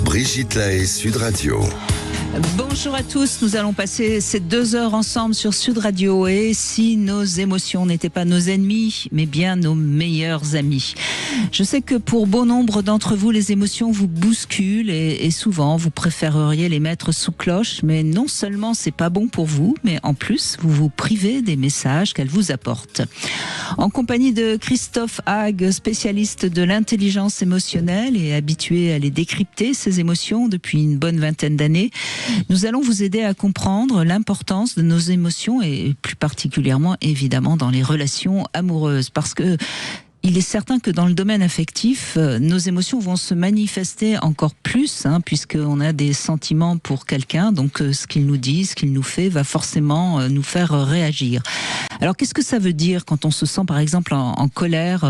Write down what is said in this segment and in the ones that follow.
Brigitte Lahaie, Sud Radio. Bonjour à tous, nous allons passer ces 2 heures ensemble sur Sud Radio. Et si nos émotions n'étaient pas nos ennemis, mais bien nos meilleurs amis. Je sais que pour bon nombre d'entre vous, les émotions vous bousculent et souvent vous préféreriez les mettre sous cloche. Mais non seulement c'est pas bon pour vous, mais en plus vous vous privez des messages qu'elles vous apportent. En compagnie de Christophe Haag, spécialiste de l'intelligence émotionnelle et habitué à les décrypter, ces émotions depuis une bonne vingtaine d'années, nous allons vous aider à comprendre l'importance de nos émotions et plus particulièrement évidemment dans les relations amoureuses, parce que il est certain que dans le domaine affectif, nos émotions vont se manifester encore plus, puisqu'on a des sentiments pour quelqu'un, donc ce qu'il nous dit, ce qu'il nous fait, va forcément nous faire réagir. Alors qu'est-ce que ça veut dire quand on se sent par exemple en colère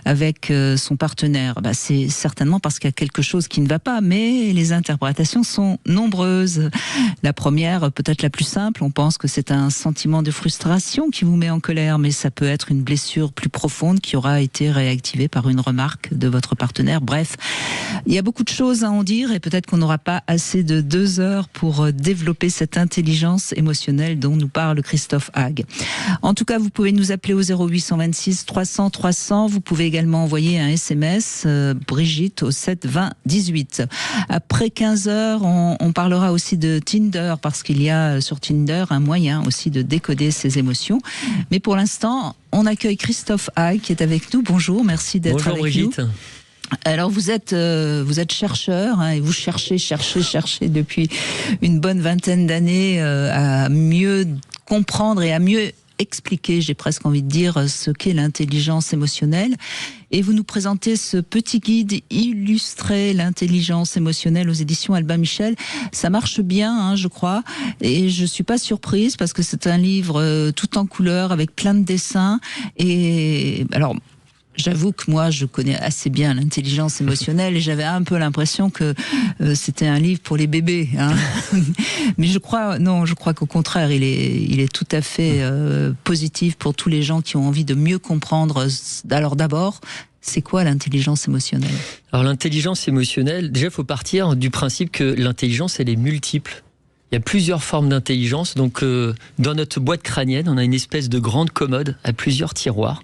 avec son partenaire ? C'est certainement parce qu'il y a quelque chose qui ne va pas, mais les interprétations sont nombreuses. La première, peut-être la plus simple, on pense que c'est un sentiment de frustration qui vous met en colère, mais ça peut être une blessure plus profonde qui aura été réactivée par une remarque de votre partenaire. Bref, il y a beaucoup de choses à en dire et peut-être qu'on n'aura pas assez de 2 heures pour développer cette intelligence émotionnelle dont nous parle Christophe Haag. En tout cas, vous pouvez nous appeler au 0826 300 300. Vous pouvez également envoyer un SMS Brigitte au 7 20 18. Après 15 heures, on parlera aussi de Tinder, parce qu'il y a sur Tinder un moyen aussi de décoder ses émotions. Mais pour l'instant, on accueille Christophe Haag qui est avec nous. Bonjour, merci d'être avec Brigitte. nous. Alors vous êtes chercheur et vous cherchez depuis une bonne vingtaine d'années à mieux comprendre et à mieux expliquer, j'ai presque envie de dire, ce qu'est l'intelligence émotionnelle. Et vous nous présentez ce petit guide illustré, l'intelligence émotionnelle, aux éditions Albin Michel. Ça marche bien, je crois. Et je suis pas surprise parce que c'est un livre tout en couleur avec plein de dessins. Et alors, j'avoue que moi, je connais assez bien l'intelligence émotionnelle et j'avais un peu l'impression que c'était un livre pour les bébés. Mais je crois qu'au contraire, il est tout à fait positif pour tous les gens qui ont envie de mieux comprendre. Alors d'abord, c'est quoi l'intelligence émotionnelle ? Alors l'intelligence émotionnelle, déjà, il faut partir du principe que l'intelligence, elle est multiple. Il y a plusieurs formes d'intelligence. Donc, dans notre boîte crânienne, on a une espèce de grande commode à plusieurs tiroirs.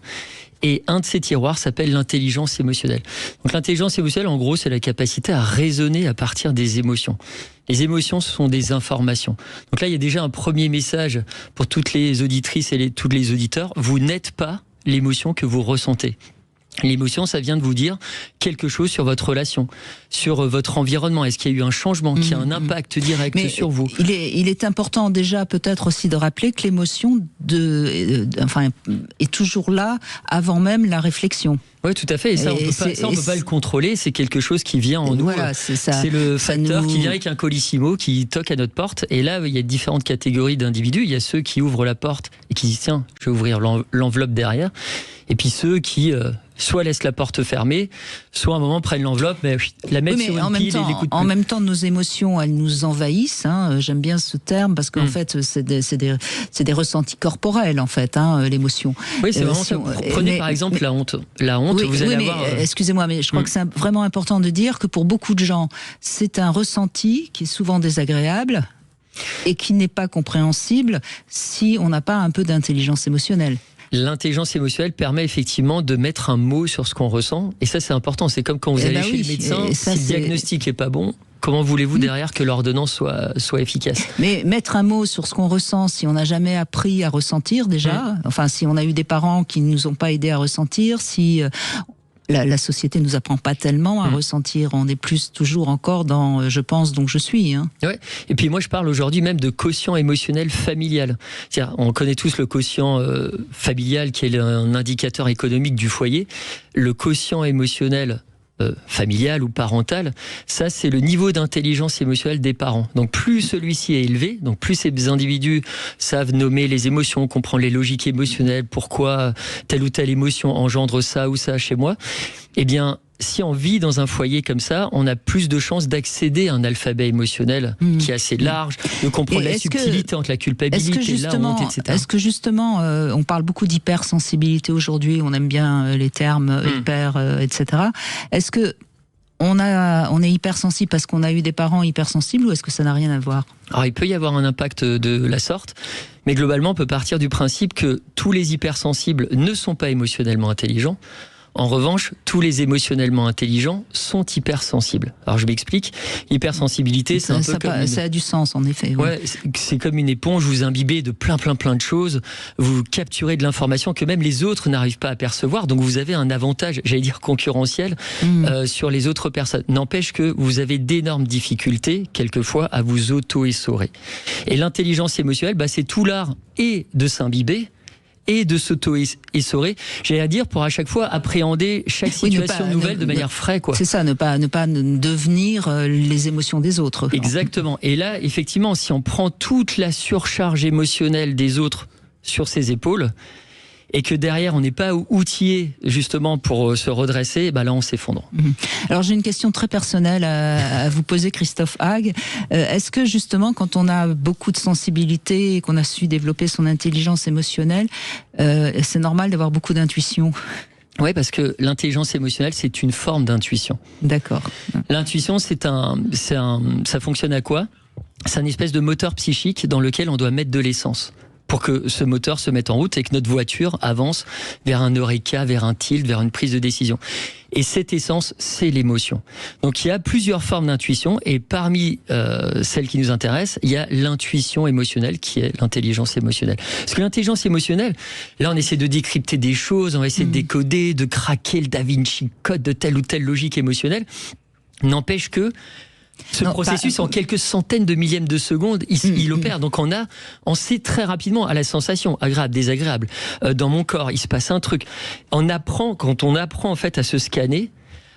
Et un de ces tiroirs s'appelle l'intelligence émotionnelle. Donc l'intelligence émotionnelle, en gros, c'est la capacité à raisonner à partir des émotions. Les émotions, ce sont des informations. Donc là, il y a déjà un premier message pour toutes les auditrices et tous les auditeurs. Vous n'êtes pas l'émotion que vous ressentez. L'émotion, ça vient de vous dire quelque chose sur votre relation, sur votre environnement. Est-ce qu'il y a eu un changement qui a un impact direct sur vous ? Il est important déjà peut-être aussi de rappeler que l'émotion est toujours là avant même la réflexion. Oui, tout à fait. Et ça, on ne peut pas le contrôler. C'est quelque chose qui vient en nous. Voilà, c'est ça. C'est le facteur qui vient avec un colissimo qui toque à notre porte. Et là, il y a différentes catégories d'individus. Il y a ceux qui ouvrent la porte et qui disent « Tiens, je vais ouvrir l'enveloppe derrière ». Et puis ceux qui soit laissent la porte fermée, soit à un moment prennent l'enveloppe, mais la mettent sur une pile et l'écoutent plus. En même temps, nos émotions, elles nous envahissent. J'aime bien ce terme parce qu'en fait, c'est des ressentis corporels, en fait, l'émotion. Oui, c'est vraiment ça. Prenez par exemple la honte. La honte, vous allez avoir... Excusez-moi, mais je crois que c'est vraiment important de dire que pour beaucoup de gens, c'est un ressenti qui est souvent désagréable et qui n'est pas compréhensible si on n'a pas un peu d'intelligence émotionnelle. L'intelligence émotionnelle permet effectivement de mettre un mot sur ce qu'on ressent. Et ça, c'est important. C'est comme quand vous allez chez le médecin, si le diagnostic n'est pas bon, comment voulez-vous derrière que l'ordonnance soit efficace ? Mais mettre un mot sur ce qu'on ressent, si on n'a jamais appris à ressentir déjà, si on a eu des parents qui ne nous ont pas aidés à ressentir, si... La société nous apprend pas tellement à ressentir. On est plus toujours encore dans je pense donc je suis. Ouais. Et puis moi je parle aujourd'hui même de quotient émotionnel familial. C'est-à-dire, on connaît tous le quotient familial qui est un indicateur économique du foyer. Le quotient émotionnel familial ou parental, ça c'est le niveau d'intelligence émotionnelle des parents. Donc plus celui-ci est élevé, donc plus ces individus savent nommer les émotions, comprendre les logiques émotionnelles, pourquoi telle ou telle émotion engendre ça ou ça chez moi, eh bien si on vit dans un foyer comme ça, on a plus de chances d'accéder à un alphabet émotionnel qui est assez large, de comprendre la subtilité entre la culpabilité, la honte, etc. Est-ce que justement, on parle beaucoup d'hypersensibilité aujourd'hui, on aime bien les termes hyper, etc. Est-ce que on est hypersensible parce qu'on a eu des parents hypersensibles ou est-ce que ça n'a rien à voir ? Alors, il peut y avoir un impact de la sorte, mais globalement, on peut partir du principe que tous les hypersensibles ne sont pas émotionnellement intelligents. En revanche, tous les émotionnellement intelligents sont hypersensibles. Alors je m'explique, l'hypersensibilité, c'est un peu comme ça a du sens en effet. Oui. Ouais, c'est comme une éponge, vous imbibez de plein de choses, vous capturez de l'information que même les autres n'arrivent pas à percevoir, donc vous avez un avantage, j'allais dire concurrentiel, sur les autres personnes. N'empêche que vous avez d'énormes difficultés, quelquefois, à vous auto-essorer. Et l'intelligence émotionnelle, c'est tout l'art et de s'imbiber, et de s'auto-essorer, j'allais à dire, pour à chaque fois appréhender chaque situation nouvelle de manière fraîche, quoi. C'est ça, ne pas devenir les émotions des autres. Exactement. Et là, effectivement, si on prend toute la surcharge émotionnelle des autres sur ses épaules, et que derrière on n'est pas outillé justement pour se redresser, là on s'effondre. Alors j'ai une question très personnelle à vous poser, Christophe Hague. Est-ce que justement quand on a beaucoup de sensibilité et qu'on a su développer son intelligence émotionnelle, c'est normal d'avoir beaucoup d'intuition ? Oui, parce que l'intelligence émotionnelle, c'est une forme d'intuition. D'accord. L'intuition, ça fonctionne à quoi ? C'est un espèce de moteur psychique dans lequel on doit mettre de l'essence pour que ce moteur se mette en route et que notre voiture avance vers un eureka, vers un tilt, vers une prise de décision. Et cette essence, c'est l'émotion. Donc il y a plusieurs formes d'intuition et parmi celles qui nous intéressent, il y a l'intuition émotionnelle qui est l'intelligence émotionnelle. Parce que l'intelligence émotionnelle, là on essaie de décrypter des choses, on va essayer de décoder, de craquer le Da Vinci Code de telle ou telle logique émotionnelle. N'empêche que ce processus, en quelques centaines de millièmes de seconde, il opère. Donc on sait très rapidement à la sensation, agréable, désagréable, dans mon corps, il se passe un truc. Quand on apprend en fait à se scanner,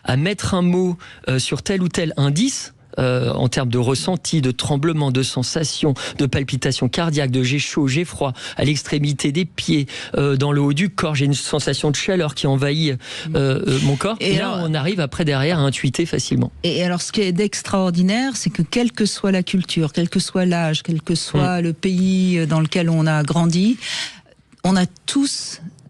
à mettre un mot sur tel ou tel indice, en termes de ressenti, de tremblement, de sensation, de palpitation cardiaque, de j'ai chaud, j'ai froid, à l'extrémité des pieds, dans le haut du corps, j'ai une sensation de chaleur qui envahit mon corps. Et là, on arrive après derrière à intuiter facilement. Et alors, ce qui est d'extraordinaire, c'est que quelle que soit la culture, quel que soit l'âge, quel que soit le pays dans lequel on a grandi, on a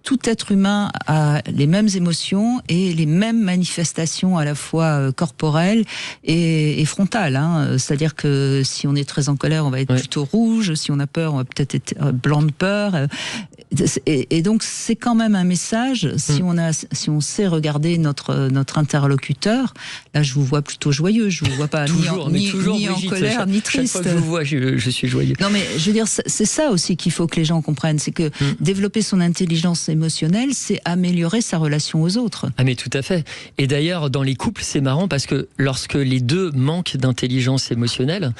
tout être humain a les mêmes émotions et les mêmes manifestations à la fois corporelles et frontales. C'est-à-dire que si on est très en colère, on va être plutôt rouge. Si on a peur, on va peut-être être blanc de peur. Et donc c'est quand même un message. Si on sait regarder notre interlocuteur, là je vous vois plutôt joyeux. Je vous vois pas ni en colère ni triste. Chaque fois que je vous vois, je suis joyeux. Non mais je veux dire, c'est ça aussi qu'il faut que les gens comprennent, c'est que développer son intelligence émotionnelle, c'est améliorer sa relation aux autres. Ah mais tout à fait. Et d'ailleurs, dans les couples, c'est marrant parce que lorsque les deux manquent d'intelligence émotionnelle,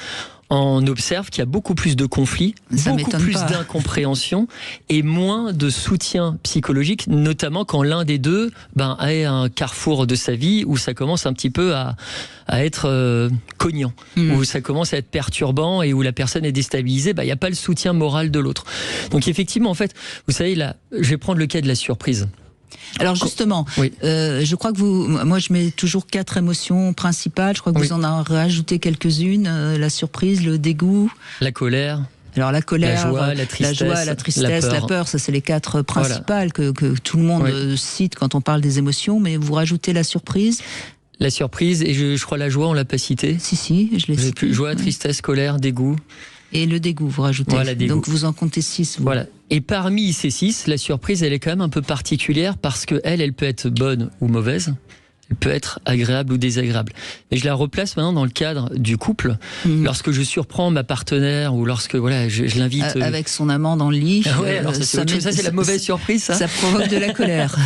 on observe qu'il y a beaucoup plus de conflits, beaucoup plus d'incompréhension et moins de soutien psychologique, notamment quand l'un des deux est à un carrefour de sa vie où ça commence un petit peu à être cognant, où ça commence à être perturbant et où la personne est déstabilisée, il n'y a pas le soutien moral de l'autre. Donc effectivement, en fait, vous savez, là, je vais prendre le cas de la surprise. Alors justement, je crois que moi je mets toujours 4 émotions principales. Je crois que vous en avez rajouté quelques-unes. La surprise, le dégoût, la colère. Alors la colère, la joie, la tristesse, la peur, ça c'est les 4 principales que tout le monde cite quand on parle des émotions. Mais vous rajoutez la surprise. La surprise et je crois la joie, on l'a pas cité. Si, je l'ai cité. Joie, tristesse, colère, dégoût. Et le dégoût, vous rajoutez. Voilà, donc vous en comptez 6. Voilà. Et parmi ces 6, la surprise, elle est quand même un peu particulière parce que elle peut être bonne ou mauvaise. Elle peut être agréable ou désagréable. Mais je la replace maintenant dans le cadre du couple. Lorsque je surprends ma partenaire ou lorsque je l'invite... Avec son amant dans le lit. Alors ça c'est la mauvaise surprise, ça. Ça provoque de la colère.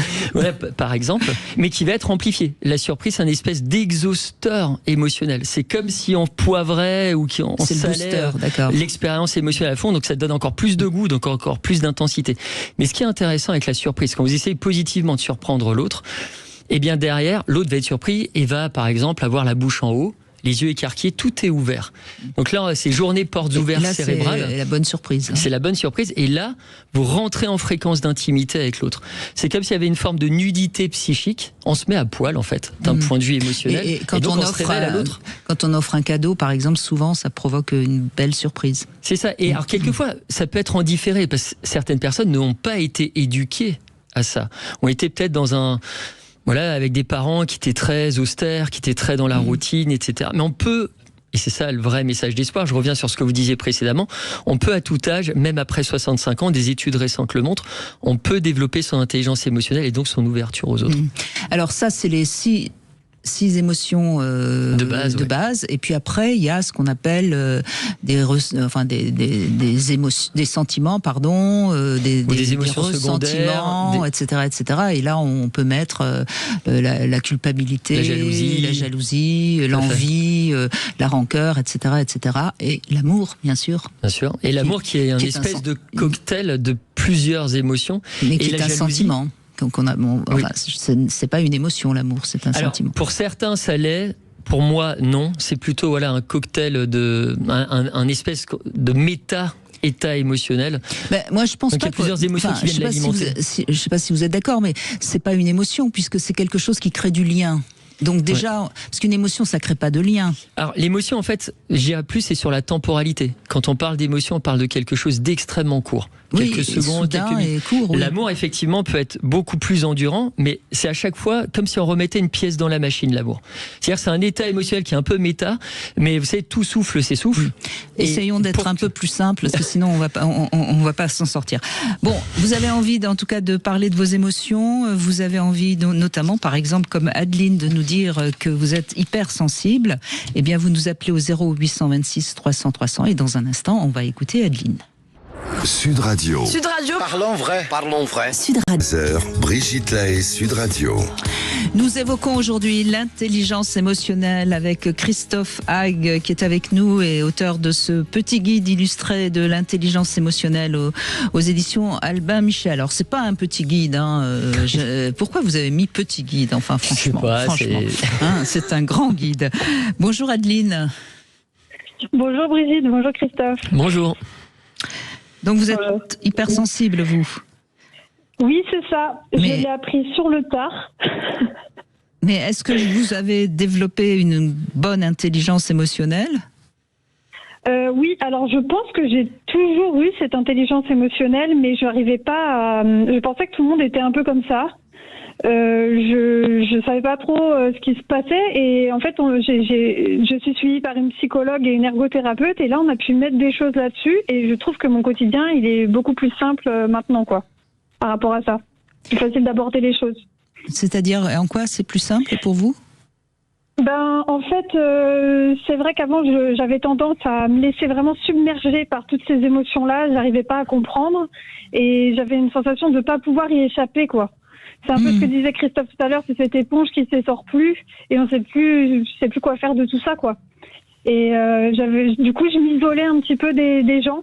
Par exemple, mais qui va être amplifiée. La surprise, c'est un espèce d'exhausteur émotionnel. C'est comme si on poivrait ou qu'on salait l'expérience émotionnelle à fond, donc ça donne encore plus de goût, donc encore plus d'intensité. Mais ce qui est intéressant avec la surprise, quand vous essayez positivement de surprendre l'autre, et bien derrière, l'autre va être surpris et va, par exemple, avoir la bouche en haut, les yeux écarquillés, tout est ouvert. Donc là, c'est journée portes ouvertes cérébrales. C'est la bonne surprise. C'est la bonne surprise. Et là, vous rentrez en fréquence d'intimité avec l'autre. C'est comme s'il y avait une forme de nudité psychique. On se met à poil, en fait, d'un point de vue émotionnel. Et quand on offre à l'autre. Quand on offre un cadeau, par exemple, souvent, ça provoque une belle surprise. C'est ça. Et alors, quelquefois, ça peut être en différé, parce que certaines personnes n'ont pas été éduquées à ça. Ont été peut-être dans Voilà, avec des parents qui étaient très austères, qui étaient très dans la routine, etc. Mais on peut, et c'est ça le vrai message d'espoir, je reviens sur ce que vous disiez précédemment, on peut à tout âge, même après 65 ans, des études récentes le montrent, on peut développer son intelligence émotionnelle et donc son ouverture aux autres. Alors ça, c'est les six émotions de base, et puis après il y a ce qu'on appelle des sentiments, des émotions secondaires, etc. Et là on peut mettre la culpabilité, la jalousie, l'envie, la rancœur, etc. Et l'amour, bien sûr. Bien sûr. Et l'amour qui est une espèce de cocktail de plusieurs émotions. Mais qui est un sentiment. Donc c'est pas une émotion, l'amour, c'est un sentiment. Pour certains, ça l'est. Pour moi, non. C'est plutôt un cocktail un espèce de état émotionnel. Ben, moi, je pense donc, pas. Il y a plusieurs émotions qui viennent l'alimenter. Je sais pas si vous êtes d'accord, mais c'est pas une émotion puisque c'est quelque chose qui crée du lien. Donc déjà, parce qu'une émotion, ça crée pas de lien. Alors l'émotion, en fait, j'irais plus, c'est sur la temporalité. Quand on parle d'émotion, on parle de quelque chose d'extrêmement court. Quelques secondes, quelques minutes. Court, oui. L'amour, effectivement, peut être beaucoup plus endurant, mais c'est à chaque fois comme si on remettait une pièce dans la machine, l'amour. C'est-à-dire c'est un état émotionnel qui est un peu méta, mais vous savez, tout souffle s'essouffle. Essayons d'être un peu plus simple, parce que sinon on va pas s'en sortir. Bon, vous avez envie, en tout cas, de parler de vos émotions. Vous avez envie, notamment, par exemple, comme Adeline, de nous dire que vous êtes hypersensible. Eh bien, vous nous appelez au 0826 300 300, et dans un instant, on va écouter Adeline. Sud Radio. Sud Radio. Parlons vrai. Parlons vrai. Sud Radio. Brigitte Lahaie, Sud Radio. Nous évoquons aujourd'hui l'intelligence émotionnelle avec Christophe Hague, qui est avec nous et auteur de ce petit guide illustré de l'intelligence émotionnelle aux éditions Albin Michel. Alors, c'est pas un petit guide, pourquoi vous avez mis petit guide? Enfin, franchement. C'est un grand guide. Bonjour Adeline. Bonjour Brigitte, bonjour Christophe. Bonjour. Donc vous êtes hypersensible, vous? Oui, c'est ça. Je l'ai appris sur le tard. Mais est-ce que vous avez développé une bonne intelligence émotionnelle? Oui, alors je pense que j'ai toujours eu cette intelligence émotionnelle, mais je n'arrivais pas à... Je pensais que tout le monde était un peu comme ça. Je savais pas trop ce qui se passait, et en fait je suis suivie par une psychologue et une ergothérapeute, et là on a pu mettre des choses là-dessus, et je trouve que mon quotidien il est beaucoup plus simple maintenant, quoi, par rapport à ça. C'est facile d'aborder les choses. C'est-à-dire, en quoi c'est plus simple pour vous? En fait, c'est vrai qu'avant j'avais tendance à me laisser vraiment submerger par toutes ces émotions-là. J'arrivais pas à comprendre, et j'avais une sensation de pas pouvoir y échapper, quoi. C'est un peu ce que disait Christophe tout à l'heure, c'est cette éponge qui ne s'essort plus, et on sait plus quoi faire de tout ça, quoi. Et du coup, je m'isolais un petit peu des gens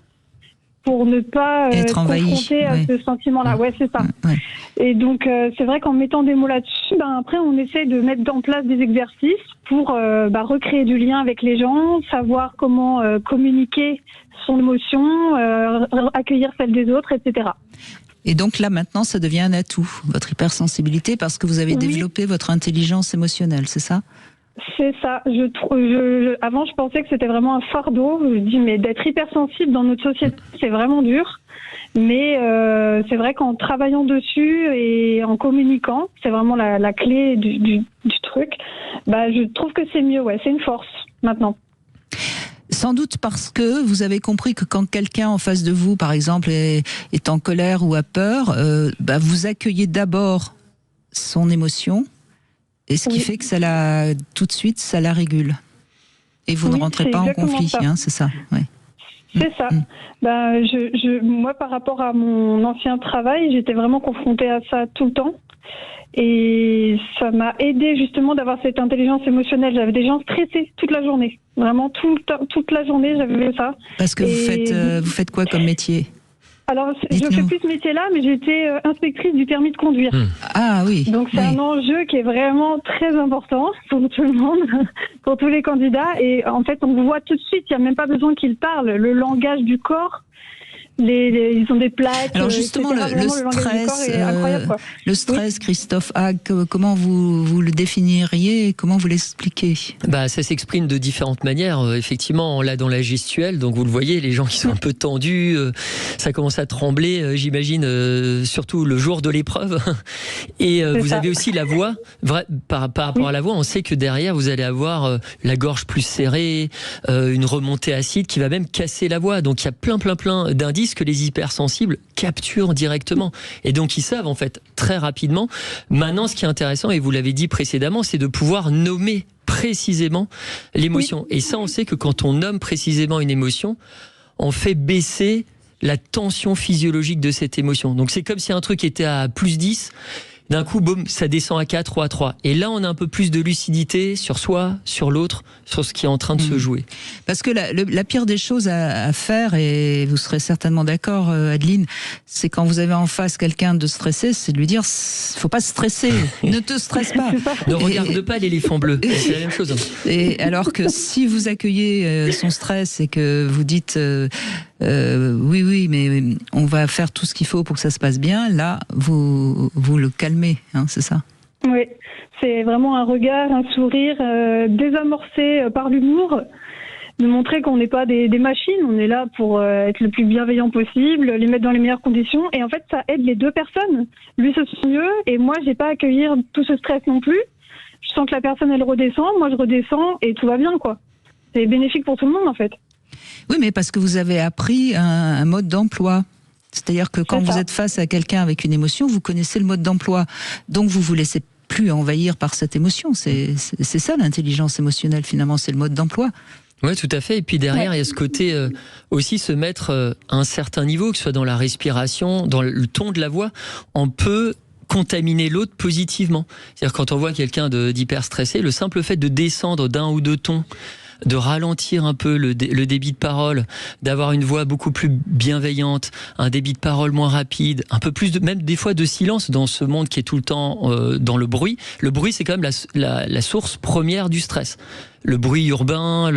pour ne pas être confronté à ce sentiment-là. Ouais, c'est ça. Ouais. Et donc, c'est vrai qu'en mettant des mots là-dessus, après, on essaie de mettre en place des exercices pour recréer du lien avec les gens, savoir comment communiquer son émotion, accueillir celle des autres, etc. Et donc là, maintenant, ça devient un atout, votre hypersensibilité, parce que vous avez développé votre intelligence émotionnelle, c'est ça? C'est ça. Avant, je pensais que c'était vraiment un fardeau. Je dis, mais d'être hypersensible dans notre société, c'est vraiment dur. Mais c'est vrai qu'en travaillant dessus et en communiquant, c'est vraiment la clé du truc. Je trouve que c'est mieux, c'est une force maintenant. Sans doute parce que vous avez compris que quand quelqu'un en face de vous, par exemple, est en colère ou a peur, vous accueillez d'abord son émotion, et ce qui fait que tout de suite, ça la régule. Et vous ne rentrez pas en conflit, c'est ça. Ouais. C'est ça. Moi, par rapport à mon ancien travail, j'étais vraiment confrontée à ça tout le temps. Et ça m'a aidé justement d'avoir cette intelligence émotionnelle. J'avais des gens stressés toute la journée. Vraiment toute la journée, j'avais ça. Parce que vous faites quoi comme métier? Alors, je fais plus ce métier-là, mais j'étais inspectrice du permis de conduire. Ah oui. Donc c'est un enjeu qui est vraiment très important pour tout le monde, pour tous les candidats. Et en fait, on voit tout de suite, il n'y a même pas besoin qu'ils parlent. Le langage du corps ils ont des plaques. Alors justement, etc. le Vraiment, langage du corps stress, est incroyable, quoi. le stress, Christophe Haag, comment vous le définiriez et comment vous l'expliquez? Ça s'exprime de différentes manières. Effectivement, on l'a dans la gestuelle, donc vous le voyez, les gens qui sont un peu tendus, ça commence à trembler, j'imagine, surtout le jour de l'épreuve. Et vous avez aussi la voix. Par rapport à la voix, on sait que derrière, vous allez avoir la gorge plus serrée, une remontée acide qui va même casser la voix. Donc il y a plein d'indices que les hypersensibles capturent directement. Et donc ils savent en fait très rapidement. Maintenant, ce qui est intéressant, et vous l'avez dit précédemment, c'est de pouvoir nommer précisément l'émotion. Et ça, on sait que quand on nomme précisément une émotion, on fait baisser la tension physiologique de cette émotion. Donc c'est comme si un truc était à plus 10, d'un coup, boum, ça descend à 4 ou à 3. Et là, on a un peu plus de lucidité sur soi, sur l'autre, sur ce qui est en train de se jouer. Parce que la pire des choses à faire, et vous serez certainement d'accord, Adeline, c'est quand vous avez en face quelqu'un de stressé, c'est de lui dire, faut pas stresser, ne te stresse pas. Ne regarde pas l'éléphant bleu, c'est la même chose. Et alors que si vous accueillez son stress et que vous dites, oui, mais on va faire tout ce qu'il faut pour que ça se passe bien, là, vous le calmez, hein, c'est ça? Oui, c'est vraiment un regard, un sourire désamorcé par l'humour, de montrer qu'on n'est pas des machines, on est là pour être le plus bienveillant possible, les mettre dans les meilleures conditions, et en fait ça aide les deux personnes. Lui se sent mieux, et moi j'ai pas à accueillir tout ce stress non plus. Je sens que la personne elle redescend, moi je redescends, et tout va bien, quoi. C'est bénéfique pour tout le monde en fait. Oui, mais parce que vous avez appris un mode d'emploi. C'est-à-dire que quand vous êtes face à quelqu'un avec une émotion, vous connaissez le mode d'emploi. Donc vous vous laissez plus envahir par cette émotion. C'est ça l'intelligence émotionnelle finalement, c'est le mode d'emploi. Oui, tout à fait. Et puis derrière, il y a ce côté aussi se mettre à un certain niveau, que ce soit dans la respiration, dans le ton de la voix, on peut contaminer l'autre positivement. C'est-à-dire quand on voit quelqu'un d'hyper stressé, le simple fait de descendre d'un ou deux tons, de ralentir un peu le débit de parole, d'avoir une voix beaucoup plus bienveillante, un débit de parole moins rapide, un peu plus même des fois de silence dans ce monde qui est tout le temps dans le bruit. Le bruit, c'est quand même la source première du stress. Le bruit urbain,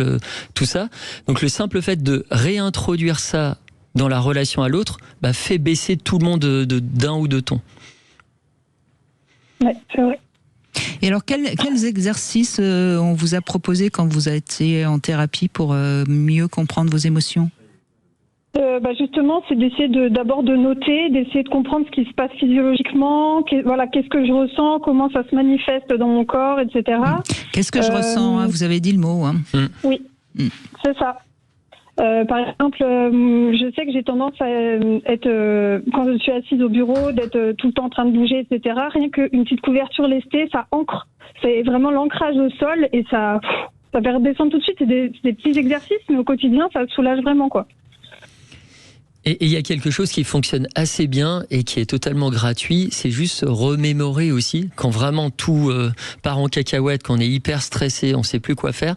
tout ça. Donc le simple fait de réintroduire ça dans la relation à l'autre fait baisser tout le monde d'un ou deux tons. Oui, c'est vrai. Et alors, quels exercices on vous a proposé quand vous étiez en thérapie pour mieux comprendre vos émotions? Justement, c'est d'essayer d'abord de noter, d'essayer de comprendre ce qui se passe physiologiquement, qu'est-ce que je ressens, comment ça se manifeste dans mon corps, etc. Qu'est-ce que je ressens, hein, vous avez dit le mot. Hein. Oui, c'est ça. Par exemple, je sais que j'ai tendance à être, quand je suis assise au bureau, d'être tout le temps en train de bouger, etc. Rien qu'une petite couverture lestée, ça ancre. C'est vraiment l'ancrage au sol et ça fait redescendre tout de suite. C'est des petits exercices, mais au quotidien, ça soulage vraiment, quoi. Et il y a quelque chose qui fonctionne assez bien et qui est totalement gratuit, c'est juste remémorer aussi, quand vraiment tout part en cacahuète, qu'on est hyper stressé, on ne sait plus quoi faire.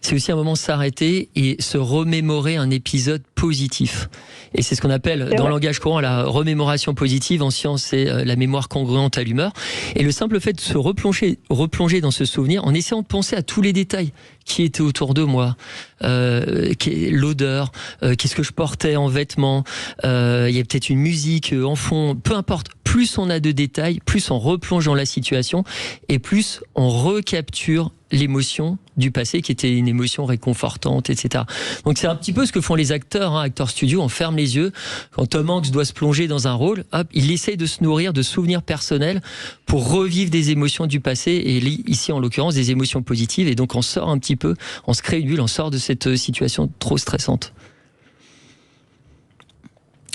C'est aussi un moment de s'arrêter et se remémorer un épisode positif. Et c'est ce qu'on appelle, dans le langage courant, la remémoration positive. En science, c'est la mémoire congruente à l'humeur. Et le simple fait de se replonger dans ce souvenir, en essayant de penser à tous les détails qui étaient autour de moi, l'odeur, qu'est-ce que je portais en vêtements, il y a peut-être une musique en fond, peu importe. Plus on a de détails, plus on replonge dans la situation et plus on recapture l'émotion du passé qui était une émotion réconfortante, etc. Donc c'est un petit peu ce que font les acteurs, hein, acteurs studio, on ferme les yeux. Quand Tom Hanks doit se plonger dans un rôle, hop, il essaye de se nourrir de souvenirs personnels pour revivre des émotions du passé et ici en l'occurrence des émotions positives et donc on sort un petit peu, on se crée une bulle, on sort de cette situation trop stressante.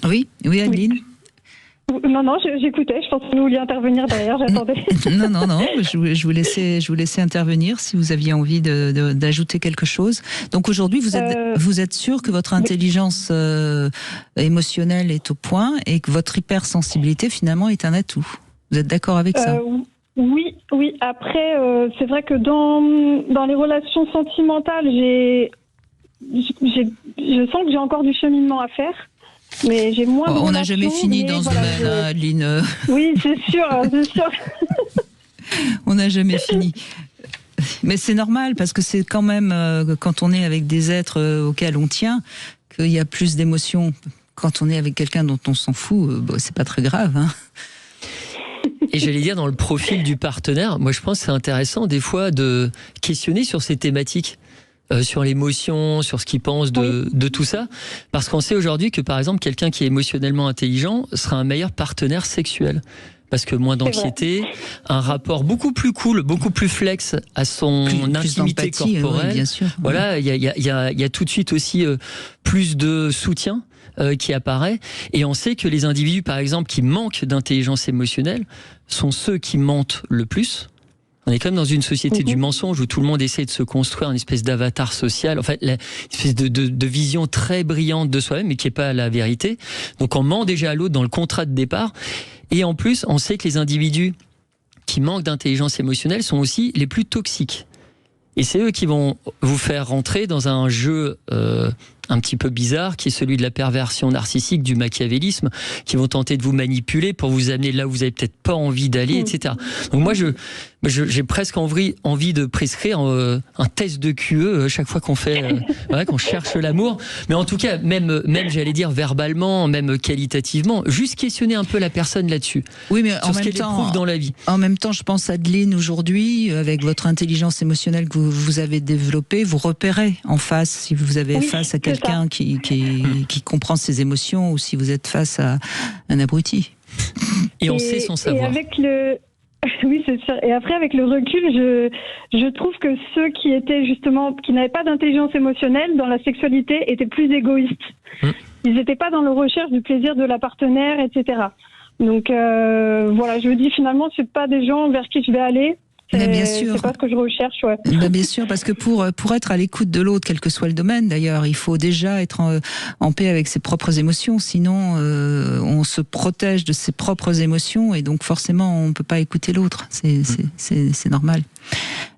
Oui, Adeline. Non, j'écoutais. Je pensais que vous vouliez intervenir derrière. J'attendais. Non. Je vous laissais intervenir si vous aviez envie d'ajouter quelque chose. Donc aujourd'hui, vous êtes sûr que votre intelligence émotionnelle est au point et que votre hypersensibilité finalement est un atout. Vous êtes d'accord avec ça? Oui. Après, c'est vrai que dans les relations sentimentales, je sens que j'ai encore du cheminement à faire. Mais j'ai moins de on n'a jamais fini dans ce domaine, Adeline. Oui, c'est sûr. On n'a jamais fini. Mais c'est normal, parce que c'est quand même, quand on est avec des êtres auxquels on tient, qu'il y a plus d'émotions quand on est avec quelqu'un dont on s'en fout, c'est pas très grave. Hein. Et j'allais dire, dans le profil du partenaire, moi je pense que c'est intéressant des fois de questionner sur ces thématiques, sur l'émotion, sur ce qu'il pense de tout ça. Parce qu'on sait aujourd'hui que par exemple, quelqu'un qui est émotionnellement intelligent sera un meilleur partenaire sexuel. Parce que moins d'anxiété, un rapport beaucoup plus cool, beaucoup plus flex à son intimité corporelle. Oui, bien sûr. Voilà, il y a tout de suite aussi plus de soutien qui apparaît. Et on sait que les individus, par exemple, qui manquent d'intelligence émotionnelle, sont ceux qui mentent le plus. On est quand même dans une société du mensonge où tout le monde essaie de se construire une espèce d'avatar social, en fait, une espèce de vision très brillante de soi-même, mais qui n'est pas la vérité. Donc on ment déjà à l'autre dans le contrat de départ. Et en plus, on sait que les individus qui manquent d'intelligence émotionnelle sont aussi les plus toxiques. Et c'est eux qui vont vous faire rentrer dans un jeu un petit peu bizarre, qui est celui de la perversion narcissique, du machiavélisme, qui vont tenter de vous manipuler pour vous amener là où vous avez peut-être pas envie d'aller, etc. Donc moi, j'ai presque envie de prescrire un test de QE chaque fois qu'on fait, qu'on cherche l'amour. Mais en tout cas, même j'allais dire verbalement, même qualitativement, juste questionner un peu la personne là-dessus. Oui, mais sur ce qu'elle éprouve dans la vie. En même temps, je pense, Adeline, aujourd'hui, avec votre intelligence émotionnelle que vous avez développée, vous repérez en face, si vous avez face à quelqu'un qui comprend ses émotions, ou si vous êtes face à un abruti. Et on sait son savoir. Et avec oui, c'est sûr. Et après, avec le recul, je trouve que ceux qui n'avaient pas d'intelligence émotionnelle dans la sexualité étaient plus égoïstes. Ils n'étaient pas dans la recherche du plaisir de la partenaire, etc. Donc voilà, je me dis finalement, c'est pas des gens vers qui je vais aller. Bien sûr. C'est pas ce que je recherche, ouais. Bien sûr, parce que pour être à l'écoute de l'autre, quel que soit le domaine d'ailleurs, il faut déjà être en paix avec ses propres émotions, sinon on se protège de ses propres émotions et donc forcément on peut pas écouter l'autre, c'est normal.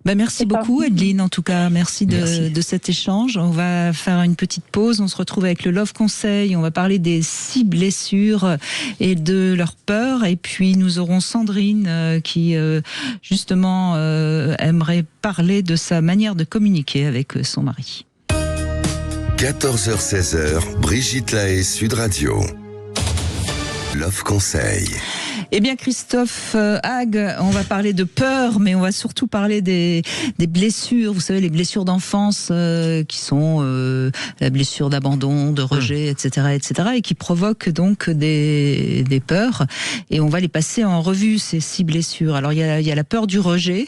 Merci beaucoup Adeline, en tout cas merci de cet échange. On va faire une petite pause, on se retrouve avec le Love Conseil, on va parler des 6 blessures et de leurs peurs, et puis nous aurons Sandrine qui justement aimerait parler de sa manière de communiquer avec son mari. 14h-16h, Brigitte Lahaie, Sud Radio. Love Conseil. Eh bien, Christophe Hague, on va parler de peur, mais on va surtout parler des blessures. Vous savez, les blessures d'enfance qui sont la blessure d'abandon, de rejet, etc., et qui provoquent donc des peurs. Et on va les passer en revue, ces 6 blessures. Alors, il y a la peur du rejet,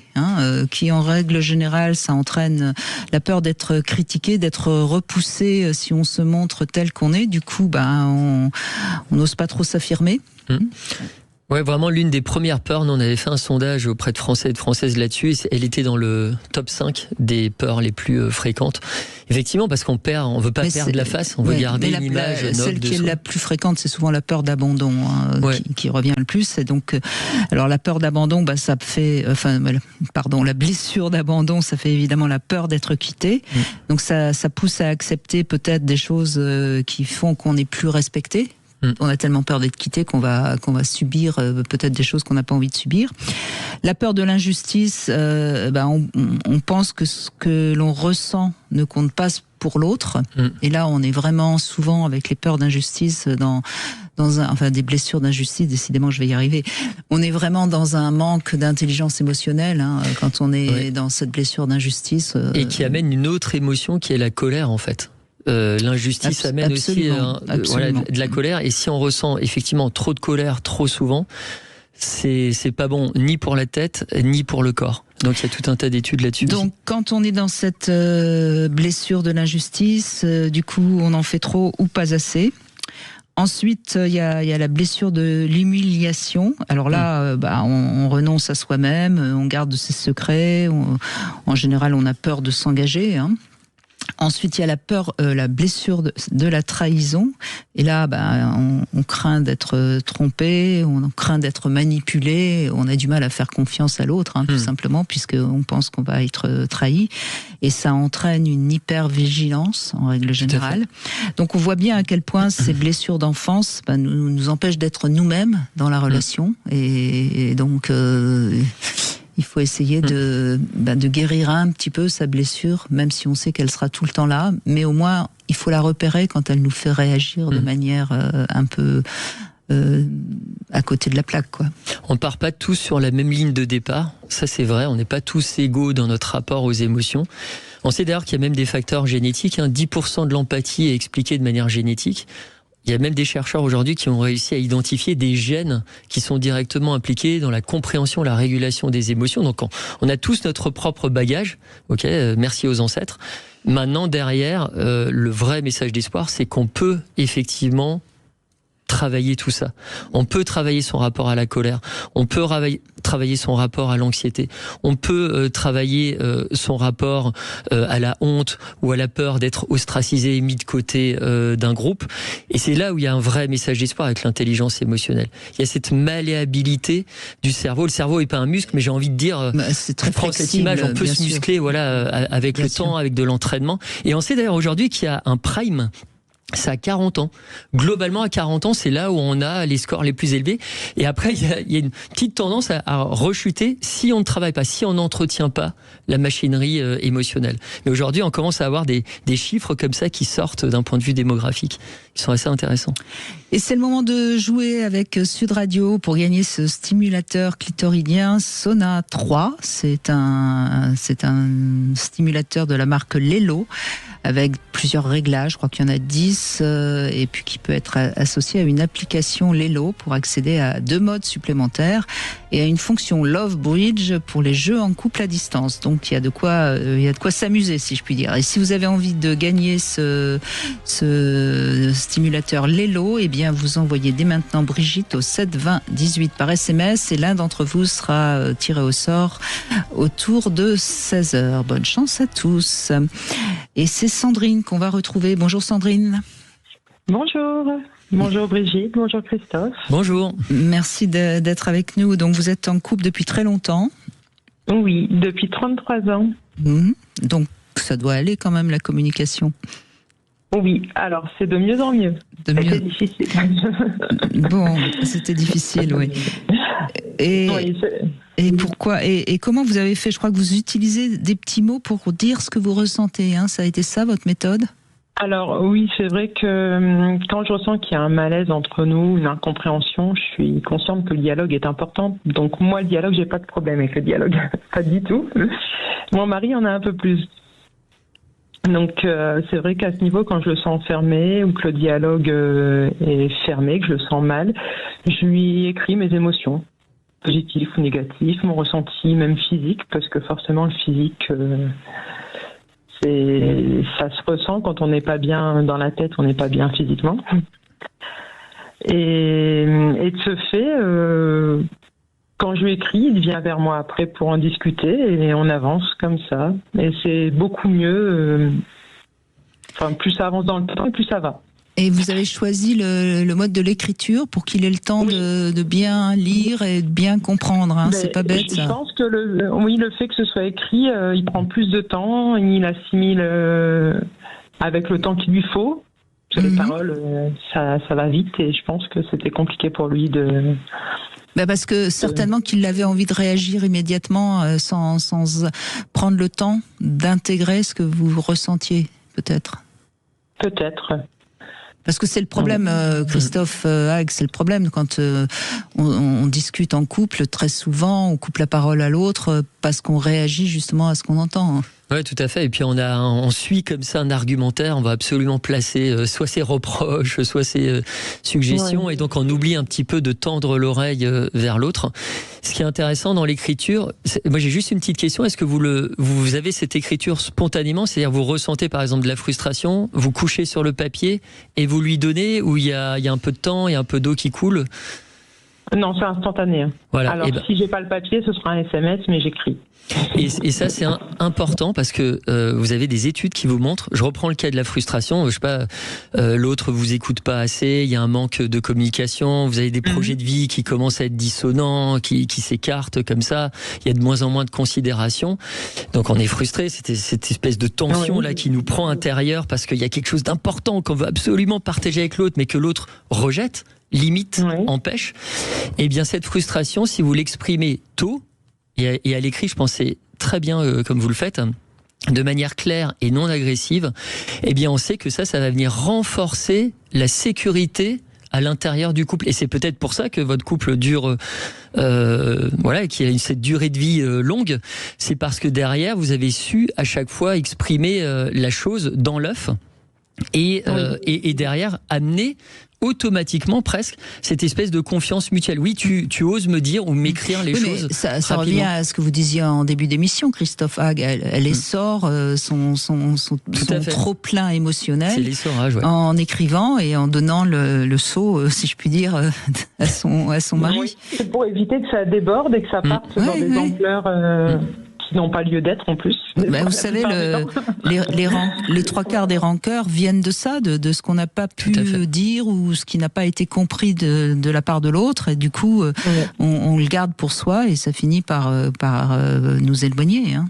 qui en règle générale, ça entraîne la peur d'être critiqué, d'être repoussé si on se montre tel qu'on est. Du coup, on n'ose pas trop s'affirmer. Ouais, vraiment l'une des premières peurs. Nous, on avait fait un sondage auprès de Français et de Françaises là-dessus. Elle était dans le top 5 des peurs les plus fréquentes. Effectivement, parce qu'on veut pas perdre la face, on veut garder une image noble. Celle qui est la plus fréquente, c'est souvent la peur d'abandon, qui revient le plus. Et donc, alors la peur d'abandon, ça fait, la blessure d'abandon, ça fait évidemment la peur d'être quitté. Donc ça pousse à accepter peut-être des choses qui font qu'on n'est plus respecté. On a tellement peur d'être quitté qu'on va subir peut-être des choses qu'on n'a pas envie de subir. La peur de l'injustice, on pense que ce que l'on ressent ne compte pas pour l'autre. Et là, on est vraiment souvent avec les peurs d'injustice des blessures d'injustice. Décidément, je vais y arriver. On est vraiment dans un manque d'intelligence émotionnelle quand on est dans cette blessure d'injustice. Et qui amène une autre émotion qui est la colère, en fait. L'injustice amène aussi de la colère, et si on ressent effectivement trop de colère trop souvent, c'est pas bon ni pour la tête ni pour le corps. Donc il y a tout un tas d'études là-dessus. Donc quand on est dans cette blessure de l'injustice, du coup on en fait trop ou pas assez. Ensuite, il y a la blessure de l'humiliation. Alors là, on renonce à soi-même, on garde ses secrets. En général, on a peur de s'engager. Ensuite, il y a la blessure de la trahison. Et là, on craint d'être trompé, on craint d'être manipulé, on a du mal à faire confiance à l'autre, tout simplement, puisqu'on pense qu'on va être trahi. Et ça entraîne une hypervigilance, en règle générale. Donc, on voit bien à quel point ces blessures d'enfance nous empêchent d'être nous-mêmes dans la relation. Et donc... Il faut essayer de guérir un petit peu sa blessure, même si on sait qu'elle sera tout le temps là, mais au moins il faut la repérer quand elle nous fait réagir de manière un peu à côté de la plaque, quoi. On ne part pas tous sur la même ligne de départ, ça c'est vrai, on n'est pas tous égaux dans notre rapport aux émotions. On sait d'ailleurs qu'il y a même des facteurs génétiques, 10% de l'empathie est expliquée de manière génétique. Il y a même des chercheurs aujourd'hui qui ont réussi à identifier des gènes qui sont directement impliqués dans la compréhension, la régulation des émotions. Donc on a tous notre propre bagage, merci aux ancêtres. Maintenant derrière, le vrai message d'espoir, c'est qu'on peut effectivement travailler tout ça. On peut travailler son rapport à la colère, on peut travailler son rapport à l'anxiété, on peut travailler son rapport à la honte ou à la peur d'être ostracisé et mis de côté d'un groupe. Et c'est là où il y a un vrai message d'espoir avec l'intelligence émotionnelle. Il y a cette malléabilité du cerveau. Le cerveau n'est pas un muscle, mais j'ai envie de dire, c'est très prends cette flexible, image, on peut se muscler avec bien le sûr. temps, avec de l'entraînement. Et on sait d'ailleurs aujourd'hui qu'il y a un prime. C'est à 40 ans. Globalement, à 40 ans, c'est là où on a les scores les plus élevés. Et après, il y a une petite tendance à rechuter si on ne travaille pas, si on n'entretient pas la machinerie émotionnelle. Mais aujourd'hui, on commence à avoir des chiffres comme ça qui sortent d'un point de vue démographique, qui sont assez intéressants. Et c'est le moment de jouer avec Sud Radio pour gagner ce stimulateur clitoridien Sona 3. C'est un stimulateur de la marque Lelo avec plusieurs réglages. Je crois qu'il y en a 10 et puis qui peut être associé à une application Lelo pour accéder à 2 modes supplémentaires et à une fonction Love Bridge pour les jeux en couple à distance. Donc il y a de quoi s'amuser, si je puis dire. Et si vous avez envie de gagner ce stimulateur Lelo, eh bien vous envoyez dès maintenant Brigitte au 7 20 18 par SMS et l'un d'entre vous sera tiré au sort autour de 16h. Bonne chance à tous. Et c'est Sandrine qu'on va retrouver. Bonjour Sandrine. Bonjour. Bonjour Brigitte, bonjour Christophe. Bonjour. Merci d'être avec nous. Donc vous êtes en couple depuis très longtemps. Oui, depuis 33 ans. Donc ça doit aller quand même, la communication. Oui, alors c'est de mieux en mieux. C'était difficile. Bon, c'était difficile, oui. Et pourquoi et comment vous avez fait? Je crois que vous utilisez des petits mots pour dire ce que vous ressentez. Ça a été ça, votre méthode? Alors oui, c'est vrai que quand je ressens qu'il y a un malaise entre nous, une incompréhension, je suis consciente que le dialogue est important. Donc moi, le dialogue, j'ai pas de problème avec le dialogue, pas du tout. Mon mari en a un peu plus. Donc c'est vrai qu'à ce niveau, quand je le sens fermé ou que le dialogue est fermé, que je le sens mal, je lui écris mes émotions, positives ou négatives, mon ressenti, même physique, parce que forcément le physique, ça se ressent quand on n'est pas bien dans la tête, on n'est pas bien physiquement. Et de ce fait, quand je lui écris, il vient vers moi après pour en discuter et on avance comme ça. Et c'est beaucoup mieux. Plus ça avance dans le temps, plus ça va. Et vous avez choisi le mode de l'écriture pour qu'il ait le temps de bien lire et de bien comprendre. C'est pas bête, ça. Je pense que le fait que ce soit écrit, il prend plus de temps, il assimile avec le temps qu'il lui faut. Les paroles, ça va vite et je pense que c'était compliqué pour lui de... Parce que certainement qu'il avait envie de réagir immédiatement sans prendre le temps d'intégrer ce que vous ressentiez, peut-être. Peut-être. Parce que c'est le problème, Christophe Hague, c'est le problème quand on discute en couple, très souvent on coupe la parole à l'autre parce qu'on réagit justement à ce qu'on entend. Oui, tout à fait. Et puis on suit comme ça un argumentaire, on va absolument placer soit ses reproches, soit ses suggestions, et donc on oublie un petit peu de tendre l'oreille vers l'autre. Ce qui est intéressant dans l'écriture, moi j'ai juste une petite question, est-ce que vous avez cette écriture spontanément, c'est-à-dire vous ressentez par exemple de la frustration, vous couchez sur le papier et vous lui donnez, ou il y a un peu de temps, il y a un peu d'eau qui coule? Non, c'est instantané. Voilà. Alors si j'ai pas le papier, ce sera un SMS, mais j'écris. Et ça c'est important parce que vous avez des études qui vous montrent, je reprends le cas de la frustration, je sais pas, l'autre vous écoute pas assez, il y a un manque de communication, vous avez des projets de vie qui commencent à être dissonants, qui s'écartent comme ça, il y a de moins en moins de considération, donc on est frustré, c'est cette espèce de tension là qui nous prend intérieur parce qu'il y a quelque chose d'important qu'on veut absolument partager avec l'autre mais que l'autre rejette, limite, empêche. Et bien cette frustration, si vous l'exprimez tôt, et à l'écrit, je pensais très bien comme vous le faites, de manière claire et non agressive, eh bien on sait que ça va venir renforcer la sécurité à l'intérieur du couple. Et c'est peut-être pour ça que votre couple dure, et qu'il y a cette durée de vie longue. C'est parce que derrière, vous avez su à chaque fois exprimer la chose dans l'œuf et derrière amener automatiquement presque cette espèce de confiance mutuelle. Oui, tu oses me dire ou m'écrire les choses. Mais ça revient à ce que vous disiez en début d'émission, Christophe Hague. Elle essore son trop plein émotionnel. C'est l'essorage, ouais. En écrivant et en donnant le saut, si je puis dire, à son mari. Oui, c'est pour éviter que ça déborde et que ça parte dans des ampleurs qui n'ont pas lieu d'être en plus. Vous savez, les trois quarts des rancœurs viennent de ça, de ce qu'on n'a pas pu dire ou ce qui n'a pas été compris de la part de l'autre. Et du coup, on le garde pour soi et ça finit par nous éloigner. Hein.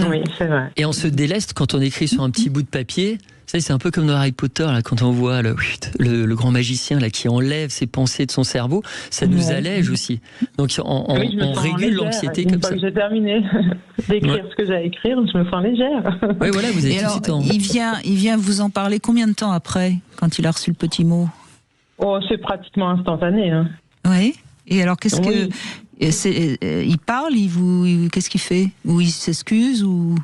Oui, c'est vrai. Et on se déleste quand on écrit sur un petit bout de papier. C'est un peu comme dans Harry Potter, là, quand on voit le grand magicien là, qui enlève ses pensées de son cerveau, ça nous allège aussi. Donc on régule l'anxiété comme ça. J'ai terminé d'écrire ce que j'ai à écrire, je me sens légère. Oui, voilà, vous avez tout le temps. Il vient vous en parler combien de temps après, quand il a reçu le petit mot? Oh, c'est pratiquement instantané. Hein. Oui. Et alors, qu'est-ce que il parle, qu'est-ce qu'il fait? Ou il s'excuse ou?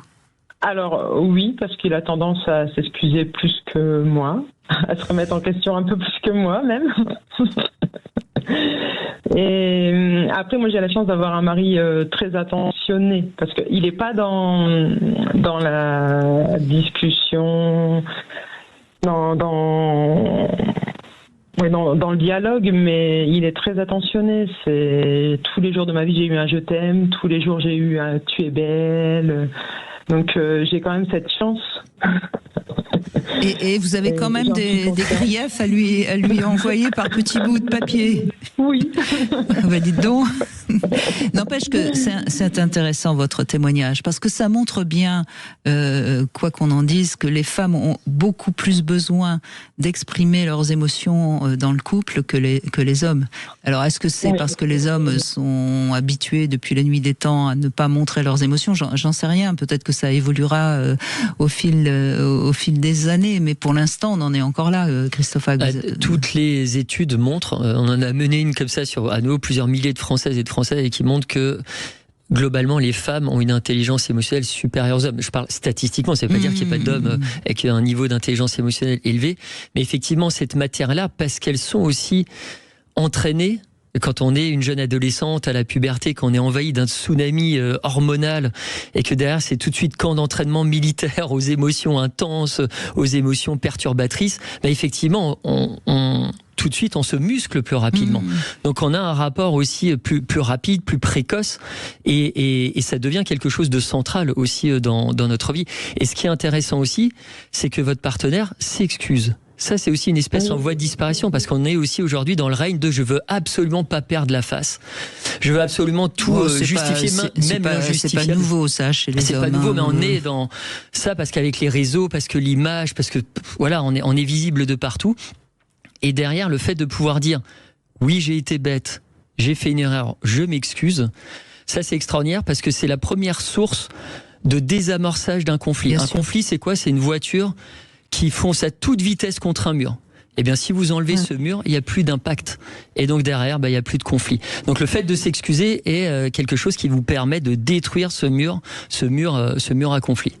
Alors oui, parce qu'il a tendance à s'excuser plus que moi, à se remettre en question un peu plus que moi même. Et après, moi j'ai la chance d'avoir un mari très attentionné, parce qu'il n'est pas dans la discussion, dans le dialogue, mais il est très attentionné. C'est tous les jours de ma vie j'ai eu un je t'aime, tous les jours j'ai eu un tu es belle. Donc j'ai quand même cette chance. Et vous avez quand même des griefs à lui envoyer par petits bouts de papier. Oui. Dites donc. N'empêche que c'est intéressant votre témoignage, parce que ça montre bien, quoi qu'on en dise, que les femmes ont beaucoup plus besoin d'exprimer leurs émotions dans le couple que les hommes. Alors est-ce que c'est parce que les hommes sont habitués depuis la nuit des temps à ne pas montrer leurs émotions? J'en sais rien, peut-être que ça évoluera au fil des années, mais pour l'instant on en est encore là, Christophe Hague. Toutes les études montrent, on en a mené une comme ça sur à nouveau plusieurs milliers de Françaises et de Français, et qui montrent que globalement les femmes ont une intelligence émotionnelle supérieure aux hommes. Je parle statistiquement, ça veut pas dire qu'il n'y a pas d'hommes avec un niveau d'intelligence émotionnelle élevé, mais effectivement cette matière-là, parce qu'elles sont aussi entraînées. Quand on est une jeune adolescente à la puberté, qu'on est envahi d'un tsunami hormonal et que derrière c'est tout de suite camp d'entraînement militaire aux émotions intenses, aux émotions perturbatrices, effectivement tout de suite on se muscle plus rapidement. Donc on a un rapport aussi plus rapide, plus précoce et ça devient quelque chose de central aussi dans notre vie. Et ce qui est intéressant aussi, c'est que votre partenaire s'excuse. Ça, c'est aussi une espèce en voie de disparition, parce qu'on est aussi aujourd'hui dans le règne de je veux absolument pas perdre la face. Je veux absolument tout justifier, même injustifiable. C'est pas nouveau, ça, chez les hommes. C'est pas nouveau, mais on est dans ça parce qu'avec les réseaux, parce que l'image, parce que voilà, on est visible de partout. Et derrière, le fait de pouvoir dire oui, j'ai été bête, j'ai fait une erreur, je m'excuse. Ça, c'est extraordinaire parce que c'est la première source de désamorçage d'un conflit. Un conflit, c'est quoi? C'est une voiture qui fonce à toute vitesse contre un mur. Eh bien, si vous enlevez ce mur, il n'y a plus d'impact. Et donc, derrière, il n'y a plus de conflit. Donc, le fait de s'excuser est quelque chose qui vous permet de détruire ce mur à conflit.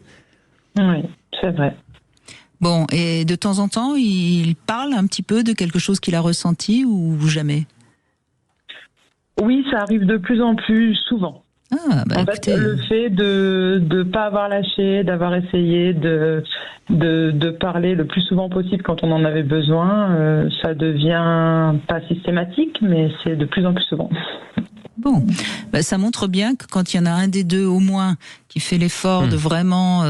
Oui, c'est vrai. Bon, et de temps en temps, il parle un petit peu de quelque chose qu'il a ressenti ou jamais? Oui, ça arrive de plus en plus souvent. En fait, le fait de ne pas avoir lâché, d'avoir essayé de parler le plus souvent possible quand on en avait besoin, ça devient pas systématique, mais c'est de plus en plus souvent. Bon, ça montre bien que quand il y en a un des deux au moins qui fait l'effort de vraiment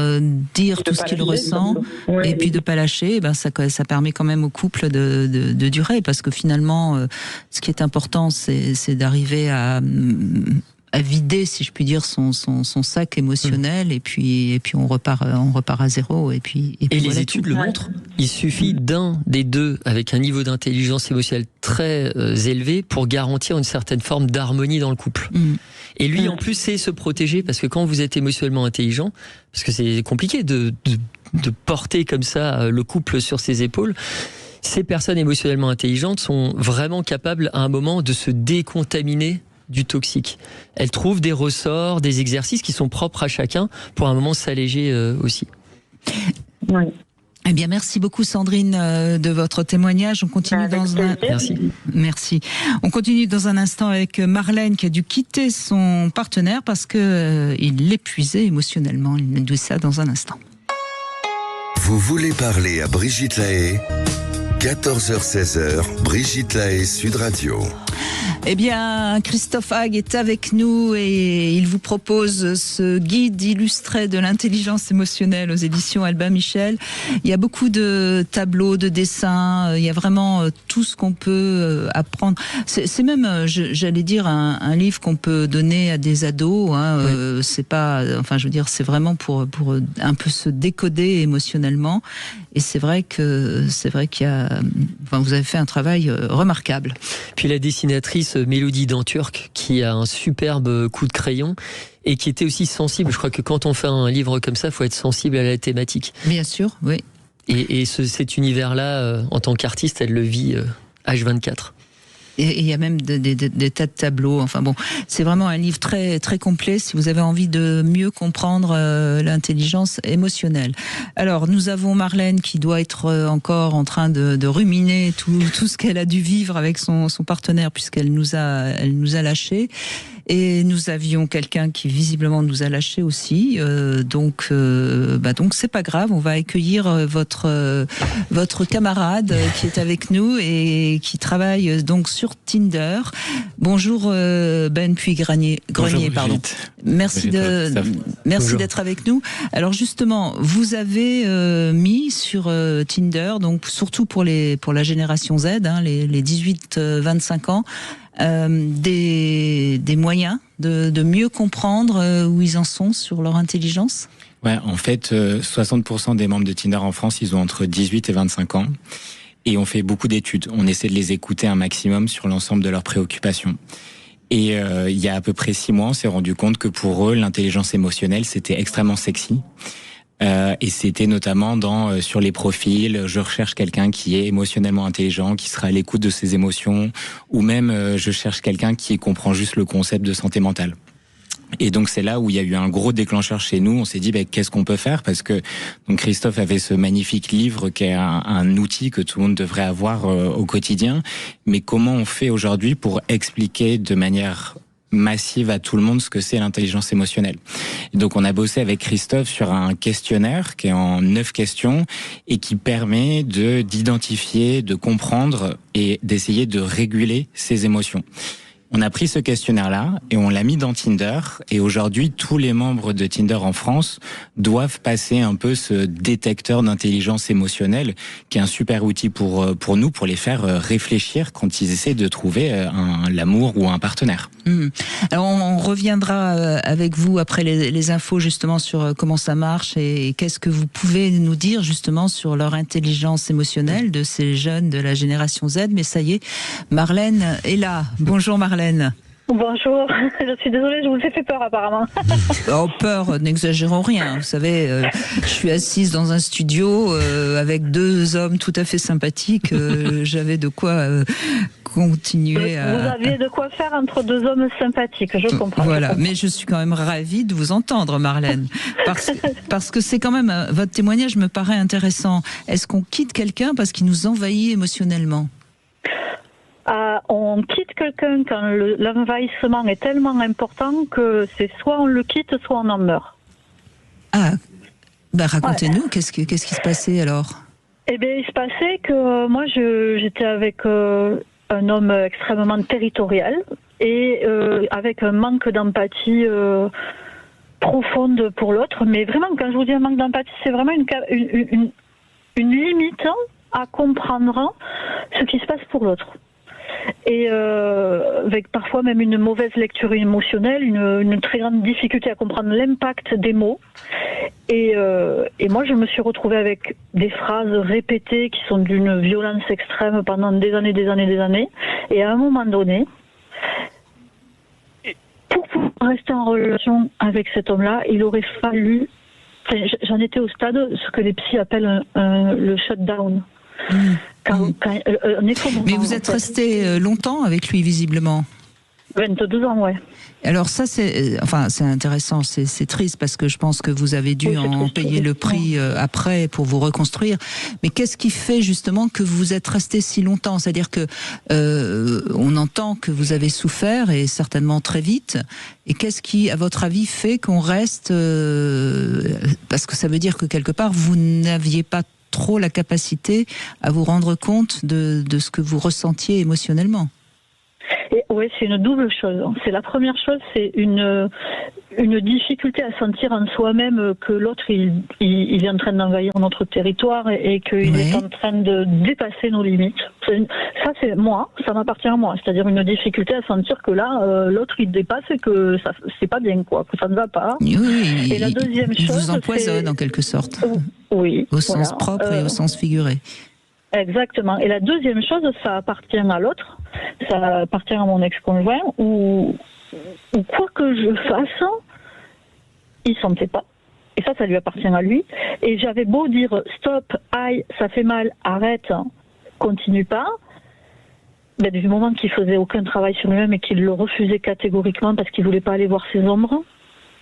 dire tout ce qu'il ressent et puis de pas lâcher, ça permet quand même au couple de durer, parce que finalement, ce qui est important, c'est d'arriver à vider, si je puis dire, son sac émotionnel, et puis on repart à zéro, et puis les études le montrent. Il suffit d'un des deux avec un niveau d'intelligence émotionnelle très élevé pour garantir une certaine forme d'harmonie dans le couple. Et lui, en plus, sait se protéger parce que quand vous êtes émotionnellement intelligent, parce que c'est compliqué de porter comme ça le couple sur ses épaules, ces personnes émotionnellement intelligentes sont vraiment capables à un moment de se décontaminer du toxique. Elles trouvent des ressorts, des exercices qui sont propres à chacun pour un moment s'alléger aussi. Oui. Eh bien, merci beaucoup Sandrine de votre témoignage. On continue Merci. On continue dans un instant avec Marlène qui a dû quitter son partenaire parce que il l'épuisait émotionnellement. Il nous dit ça dans un instant. Vous voulez parler à Brigitte Lahaie ? 14h-16h, Brigitte Lahaie, Sud Radio. Eh bien, Christophe Hague est avec nous et il vous propose ce guide illustré de l'intelligence émotionnelle aux éditions Albin Michel. Il y a beaucoup de tableaux, de dessins, il y a vraiment tout ce qu'on peut apprendre. C'est même, j'allais dire, un livre qu'on peut donner à des ados. Oui. C'est pas, enfin, je veux dire, c'est vraiment pour un peu se décoder émotionnellement. Et c'est vrai qu'il y a, enfin, vous avez fait un travail remarquable. Puis la dessinatrice Mélodie Danturc, qui a un superbe coup de crayon et qui était aussi sensible. Je crois que quand on fait un livre comme ça, il faut être sensible à la thématique. Bien sûr, oui. Et cet univers-là, en tant qu'artiste, elle le vit H24. Et il y a même des tas de tableaux. Enfin bon, c'est vraiment un livre très très complet si vous avez envie de mieux comprendre l'intelligence émotionnelle. Alors nous avons Marlène qui doit être encore en train de ruminer tout ce qu'elle a dû vivre avec son partenaire puisqu'elle nous a lâchés. Et nous avions quelqu'un qui visiblement nous a lâchés aussi. Donc c'est pas grave. On va accueillir votre camarade qui est avec nous et qui travaille donc sur Tinder. Bonjour Ben Puy-Grenier. Pardon. Merci d'être avec nous. Alors justement, vous avez mis sur Tinder, donc surtout pour la génération Z, les 18-25 ans. Des moyens de mieux comprendre où ils en sont sur leur intelligence ? Ouais, en fait, 60% des membres de Tinder en France, ils ont entre 18 et 25 ans. Et on fait beaucoup d'études. On essaie de les écouter un maximum sur l'ensemble de leurs préoccupations. Et il y a à peu près 6 mois, on s'est rendu compte que pour eux, l'intelligence émotionnelle, c'était extrêmement sexy. Et c'était notamment sur les profils, je recherche quelqu'un qui est émotionnellement intelligent, qui sera à l'écoute de ses émotions, ou même je cherche quelqu'un qui comprend juste le concept de santé mentale. Et donc c'est là où il y a eu un gros déclencheur chez nous. On s'est dit qu'est-ce qu'on peut faire, parce que donc Christophe avait ce magnifique livre qui est un outil que tout le monde devrait avoir au quotidien. Mais comment on fait aujourd'hui pour expliquer de manière massive à tout le monde ce que c'est l'intelligence émotionnelle. Et donc on a bossé avec Christophe sur un questionnaire qui est en 9 questions et qui permet d'identifier, de comprendre et d'essayer de réguler ses émotions. On a pris ce questionnaire-là et on l'a mis dans Tinder. Et aujourd'hui, tous les membres de Tinder en France doivent passer un peu ce détecteur d'intelligence émotionnelle, qui est un super outil pour nous, pour les faire réfléchir quand ils essaient de trouver l'amour ou un partenaire. Alors on reviendra avec vous après les infos justement sur comment ça marche et qu'est-ce que vous pouvez nous dire justement sur leur intelligence émotionnelle de ces jeunes de la génération Z. Mais ça y est, Marlène est là. Bonjour Marlène. Bonjour, je suis désolée, je vous ai fait peur apparemment. Oh, peur, n'exagérons rien. Vous savez, je suis assise dans un studio avec 2 hommes tout à fait sympathiques. J'avais de quoi continuer à... Vous aviez de quoi faire entre 2 hommes sympathiques, je comprends. Voilà, mais je suis quand même ravie de vous entendre, Marlène. Parce que c'est quand même... Votre témoignage me paraît intéressant. Est-ce qu'on quitte quelqu'un parce qu'il nous envahit émotionnellement ? On quitte quelqu'un quand l'envahissement est tellement important que c'est soit on le quitte, soit on en meurt. Ah, racontez-nous, qu'est-ce qui se passait alors ? Eh bien, il se passait que moi, j'étais avec un homme extrêmement territorial et avec un manque d'empathie profonde pour l'autre. Mais vraiment, quand je vous dis un manque d'empathie, c'est vraiment une limite à comprendre ce qui se passe pour l'autre. Et avec parfois même une mauvaise lecture émotionnelle, une très grande difficulté à comprendre l'impact des mots. Et moi, je me suis retrouvée avec des phrases répétées qui sont d'une violence extrême pendant des années. Et à un moment donné, pour pouvoir rester en relation avec cet homme-là, il aurait fallu... J'en étais au stade, ce que les psys appellent le shutdown. Mais vous êtes resté longtemps avec lui, visiblement. 22 ans, ouais. Alors ça, c'est intéressant, c'est triste parce que je pense que vous avez dû en payer le prix après pour vous reconstruire. Mais qu'est-ce qui fait justement que vous êtes resté si longtemps ? C'est-à-dire que on entend que vous avez souffert et certainement très vite. Et qu'est-ce qui, à votre avis, fait qu'on reste parce que ça veut dire que quelque part vous n'aviez pas trop la capacité à vous rendre compte de ce que vous ressentiez émotionnellement. Oui, c'est une double chose. C'est la première chose, c'est une difficulté à sentir en soi-même que l'autre il est en train d'envahir notre territoire et qu'il est en train de dépasser nos limites. Ça, c'est moi, ça m'appartient à moi. C'est-à-dire une difficulté à sentir que là, l'autre il dépasse et que ça c'est pas bien, quoi, que ça ne va pas. Oui, et la deuxième chose, il vous empoisonne en quelque sorte. Oui. Au sens propre et au sens figuré. Exactement. Et la deuxième chose, ça appartient à l'autre, ça appartient à mon ex-conjoint, ou quoi que je fasse, il sentait pas. Et ça lui appartient à lui. Et j'avais beau dire stop, aïe, ça fait mal, arrête, continue pas. Ben, du moment qu'il faisait aucun travail sur lui-même et qu'il le refusait catégoriquement parce qu'il voulait pas aller voir ses ombres,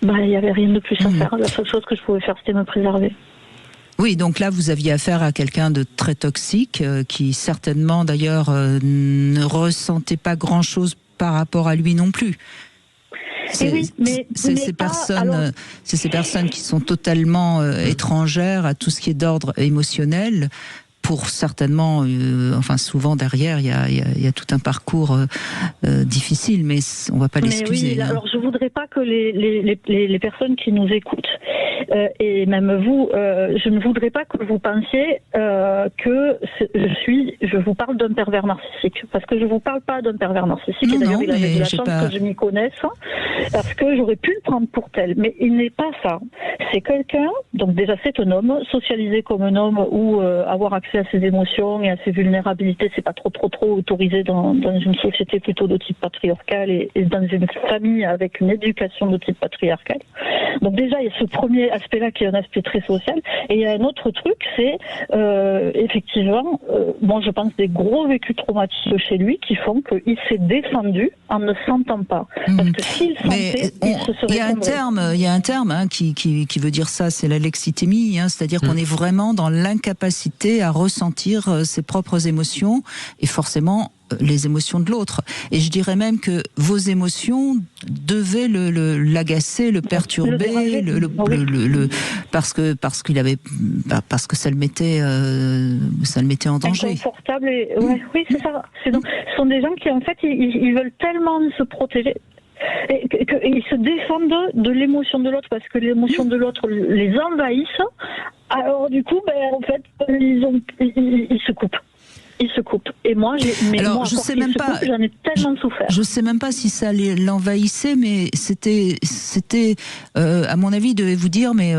ben, il y avait rien de plus à faire. La seule chose que je pouvais faire, c'était me préserver. Oui, donc là, vous aviez affaire à quelqu'un de très toxique, qui certainement, d'ailleurs, ne ressentait pas grand-chose par rapport à lui non plus. C'est ces personnes qui sont totalement étrangères à tout ce qui est d'ordre émotionnel. Pour certainement, souvent derrière, il y a tout un parcours difficile, mais on ne va pas l'excuser. Oui, alors je ne voudrais pas que les personnes qui nous écoutent, et même vous, je ne voudrais pas que vous pensiez que je vous parle d'un pervers narcissique, parce que je ne vous parle pas d'un pervers narcissique, et d'ailleurs il avait de la chance que je m'y connaisse, parce que j'aurais pu le prendre pour tel, mais il n'est pas ça. C'est quelqu'un, donc déjà c'est un homme, socialisé comme un homme, ou avoir accès à ses émotions et à ses vulnérabilités, c'est pas trop autorisé dans une société plutôt de type patriarcal et dans une famille avec une éducation de type patriarcal. Donc déjà, il y a ce premier aspect-là qui est un aspect très social. Et il y a un autre truc, c'est effectivement, je pense des gros vécus traumatiques chez lui qui font qu'il s'est défendu en ne sentant pas. Parce que s'il sentait, il se serait il y a un terme qui veut dire ça, c'est l'alexithémie, c'est-à-dire qu'on est vraiment dans l'incapacité à ressentir ses propres émotions et forcément les émotions de l'autre. Et je dirais même que vos émotions devaient l'agacer, le perturber, parce que ça le mettait en danger. Inconfortable oui, c'est ça. Ce sont des gens qui en fait ils veulent tellement se protéger. Et qu'ils se défendent de l'émotion de l'autre parce que l'émotion de l'autre les envahisse. Alors du coup, en fait, ils se coupent. Ils se coupent. Et moi, je sais même pas. J'en ai tellement souffert. Je sais même pas si ça l'envahissait, mais c'était, à mon avis, il devait vous dire, mais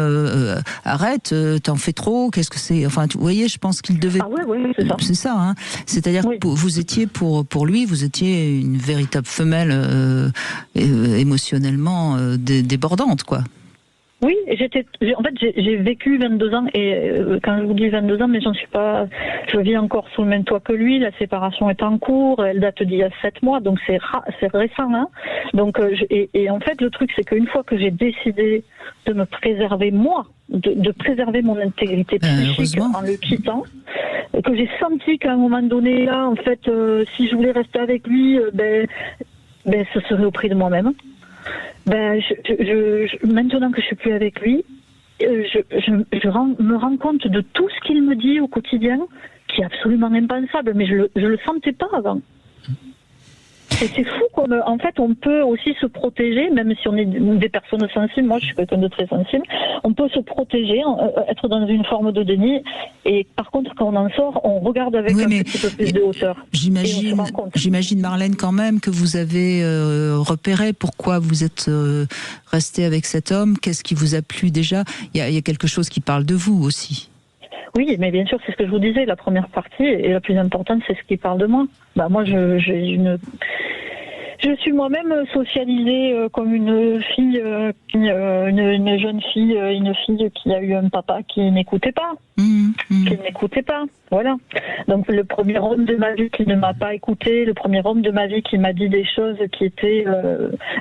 arrête, t'en fais trop. Qu'est-ce que c'est ? Enfin, vous voyez, je pense qu'il devait. Ah oui, c'est ça. C'est ça. Hein. C'est-à-dire que vous étiez pour lui, vous étiez une véritable femelle émotionnellement débordante, quoi. Oui, j'ai vécu 22 ans et quand je vous dis 22 ans, mais je vis encore sous le même toit que lui. La séparation est en cours, elle date d'il y a 7 mois, donc c'est récent. Hein. Donc et en fait le truc c'est qu'une fois que j'ai décidé de me préserver moi, de préserver mon intégrité psychique en le quittant, que j'ai senti qu'à un moment donné là, en fait, si je voulais rester avec lui, ce serait au prix de moi-même. Maintenant que je suis plus avec lui, me rends compte de tout ce qu'il me dit au quotidien, qui est absolument impensable, mais je le sentais pas avant. Et c'est fou, comme en fait on peut aussi se protéger, même si on est des personnes sensibles, moi je suis quelqu'un de très sensible, on peut se protéger, être dans une forme de déni, et par contre quand on en sort, on regarde avec un petit peu plus de hauteur. J'imagine Marlène quand même que vous avez repéré pourquoi vous êtes restée avec cet homme, qu'est-ce qui vous a plu déjà, il y a quelque chose qui parle de vous aussi. Oui, mais bien sûr, c'est ce que je vous disais, la première partie, et la plus importante, c'est ce qui parle de moi. Moi, j'ai Je suis moi-même socialisée comme une fille, une jeune fille, une fille qui a eu un papa qui n'écoutait pas. Qui n'écoutait pas, voilà. Donc le premier homme de ma vie qui ne m'a pas écouté, le premier homme de ma vie qui m'a dit des choses qui étaient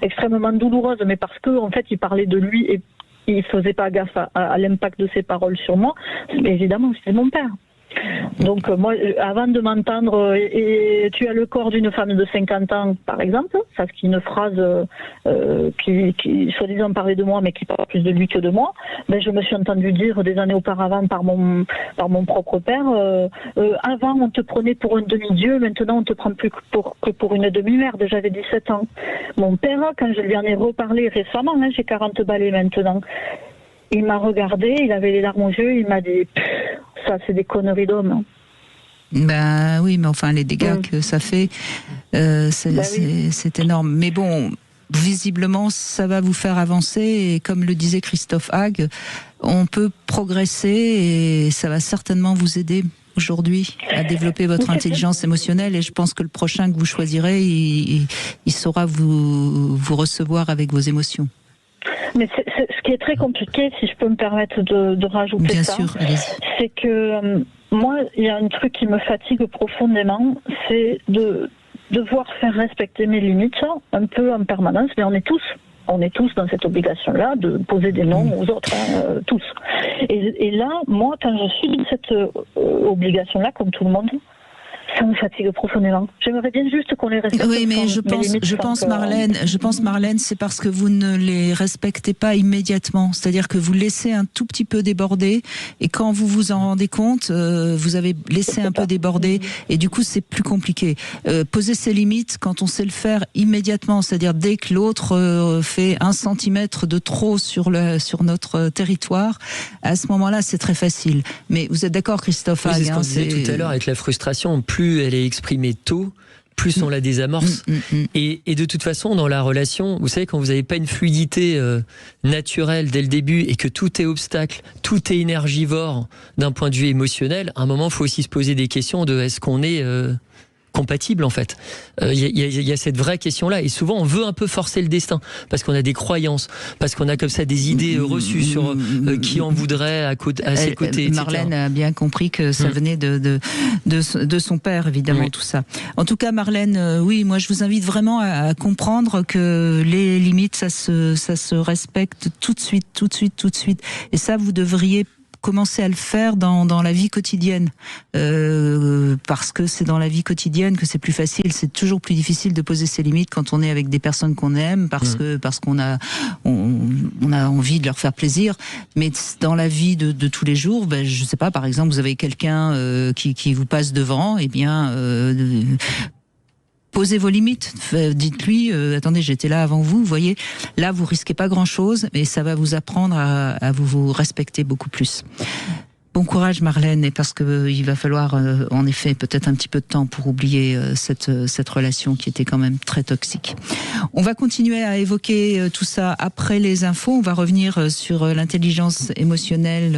extrêmement douloureuses, mais parce que en fait il parlait de lui et il faisait pas gaffe à l'impact de ses paroles sur moi. Mais évidemment, c'était mon père. Donc moi, avant de m'entendre et tu as le corps d'une femme de 50 ans, par exemple, ça c'est une phrase qui soi-disant parlait de moi, mais qui parle plus de lui que de moi. Ben je me suis entendu dire des années auparavant par mon propre père. Avant on te prenait pour un demi-dieu, maintenant on te prend plus que pour une demi-merde. J'avais 17 ans. Mon père, quand je lui en ai reparlé récemment, j'ai 40 balais maintenant. Il m'a regardé, il avait les larmes aux yeux, il m'a dit ça c'est des conneries d'homme. Ben oui, mais enfin les dégâts que ça fait, c'est énorme. Mais bon, visiblement ça va vous faire avancer et comme le disait Christophe Hague, on peut progresser et ça va certainement vous aider aujourd'hui à développer votre intelligence émotionnelle et je pense que le prochain que vous choisirez, il saura vous recevoir avec vos émotions. Mais ce qui est très compliqué, si je peux me permettre de rajouter Bien ça, sûr, c'est que moi, il y a un truc qui me fatigue profondément, c'est de devoir faire respecter mes limites un peu en permanence, mais on est tous dans cette obligation-là de poser des noms aux autres, tous. Et là, moi, quand je suis dans cette obligation-là, comme tout le monde, ça me fatigue profondément. J'aimerais bien juste qu'on les respecte. Oui, mais je pense Marlène, c'est parce que vous ne les respectez pas immédiatement. C'est-à-dire que vous laissez un tout petit peu déborder et quand vous vous en rendez compte, vous avez laissé un peu déborder et du coup c'est plus compliqué. Poser ses limites quand on sait le faire immédiatement, c'est-à-dire dès que l'autre fait 1 centimètre de trop sur notre territoire, à ce moment-là c'est très facile. Mais vous êtes d'accord, Christophe Hague, c'est ce qu'on disait tout à l'heure avec la frustration. Plus elle est exprimée tôt, plus on la désamorce. Et de toute façon, dans la relation, vous savez, quand vous n'avez pas une fluidité naturelle dès le début et que tout est obstacle, tout est énergivore d'un point de vue émotionnel, à un moment, il faut aussi se poser des questions de est-ce qu'on est compatible en fait. Il y a cette vraie question-là et souvent on veut un peu forcer le destin parce qu'on a des croyances, parce qu'on a comme ça des idées reçues sur qui en voudrait à ses côtés, etc. Marlène a bien compris que ça venait de son père, évidemment, tout ça. En tout cas, Marlène, oui, moi je vous invite vraiment à comprendre que les limites, ça se respecte tout de suite. Et ça, vous devriez commencer à le faire dans la vie quotidienne, parce que c'est dans la vie quotidienne que c'est plus facile. C'est toujours plus difficile de poser ses limites quand on est avec des personnes qu'on aime, parce qu'on a envie de leur faire plaisir. Mais dans la vie de tous les jours, ben, je sais pas, par exemple, vous avez quelqu'un qui vous passe devant, et bien posez vos limites, dites-lui attendez, j'étais là avant vous, voyez, là vous risquez pas grand-chose, mais ça va vous apprendre à vous respecter beaucoup plus. Bon courage Marlène, et parce que il va falloir en effet peut-être un petit peu de temps pour oublier cette relation qui était quand même très toxique. On va continuer à évoquer tout ça après les infos. On va revenir sur l'intelligence émotionnelle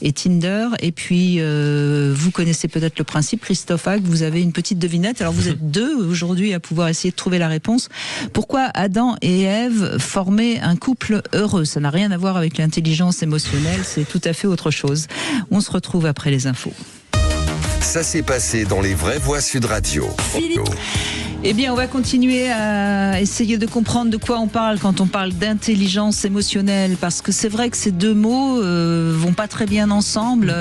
et Tinder. Et puis vous connaissez peut-être le principe, Christophe Hague, vous avez une petite devinette. Alors vous êtes 2 aujourd'hui à pouvoir essayer de trouver la réponse. Pourquoi Adam et Ève formaient un couple heureux? Ça n'a rien à voir avec l'intelligence émotionnelle, c'est tout à fait autre chose. On se retrouve après les infos. Ça s'est passé dans les vraies voix Sud Radio. Philippe. Eh bien, on va continuer à essayer de comprendre de quoi on parle quand on parle d'intelligence émotionnelle, parce que c'est vrai que ces deux mots vont pas très bien ensemble,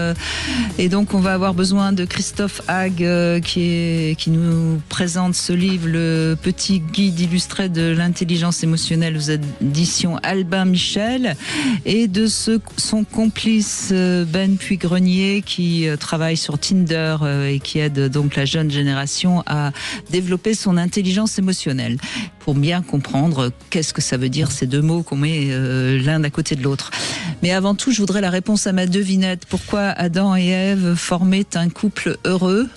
et donc on va avoir besoin de Christophe Hague qui nous présente ce livre, le petit guide illustré de l'intelligence émotionnelle aux éditions Albin Michel, et de son complice Ben Puy-Grenier qui travaille sur Tinder et qui aide donc la jeune génération à développer son intelligence émotionnelle, pour bien comprendre qu'est-ce que ça veut dire ces deux mots qu'on met l'un à côté de l'autre. Mais avant tout, je voudrais la réponse à ma devinette. Pourquoi Adam et Ève formaient un couple heureux?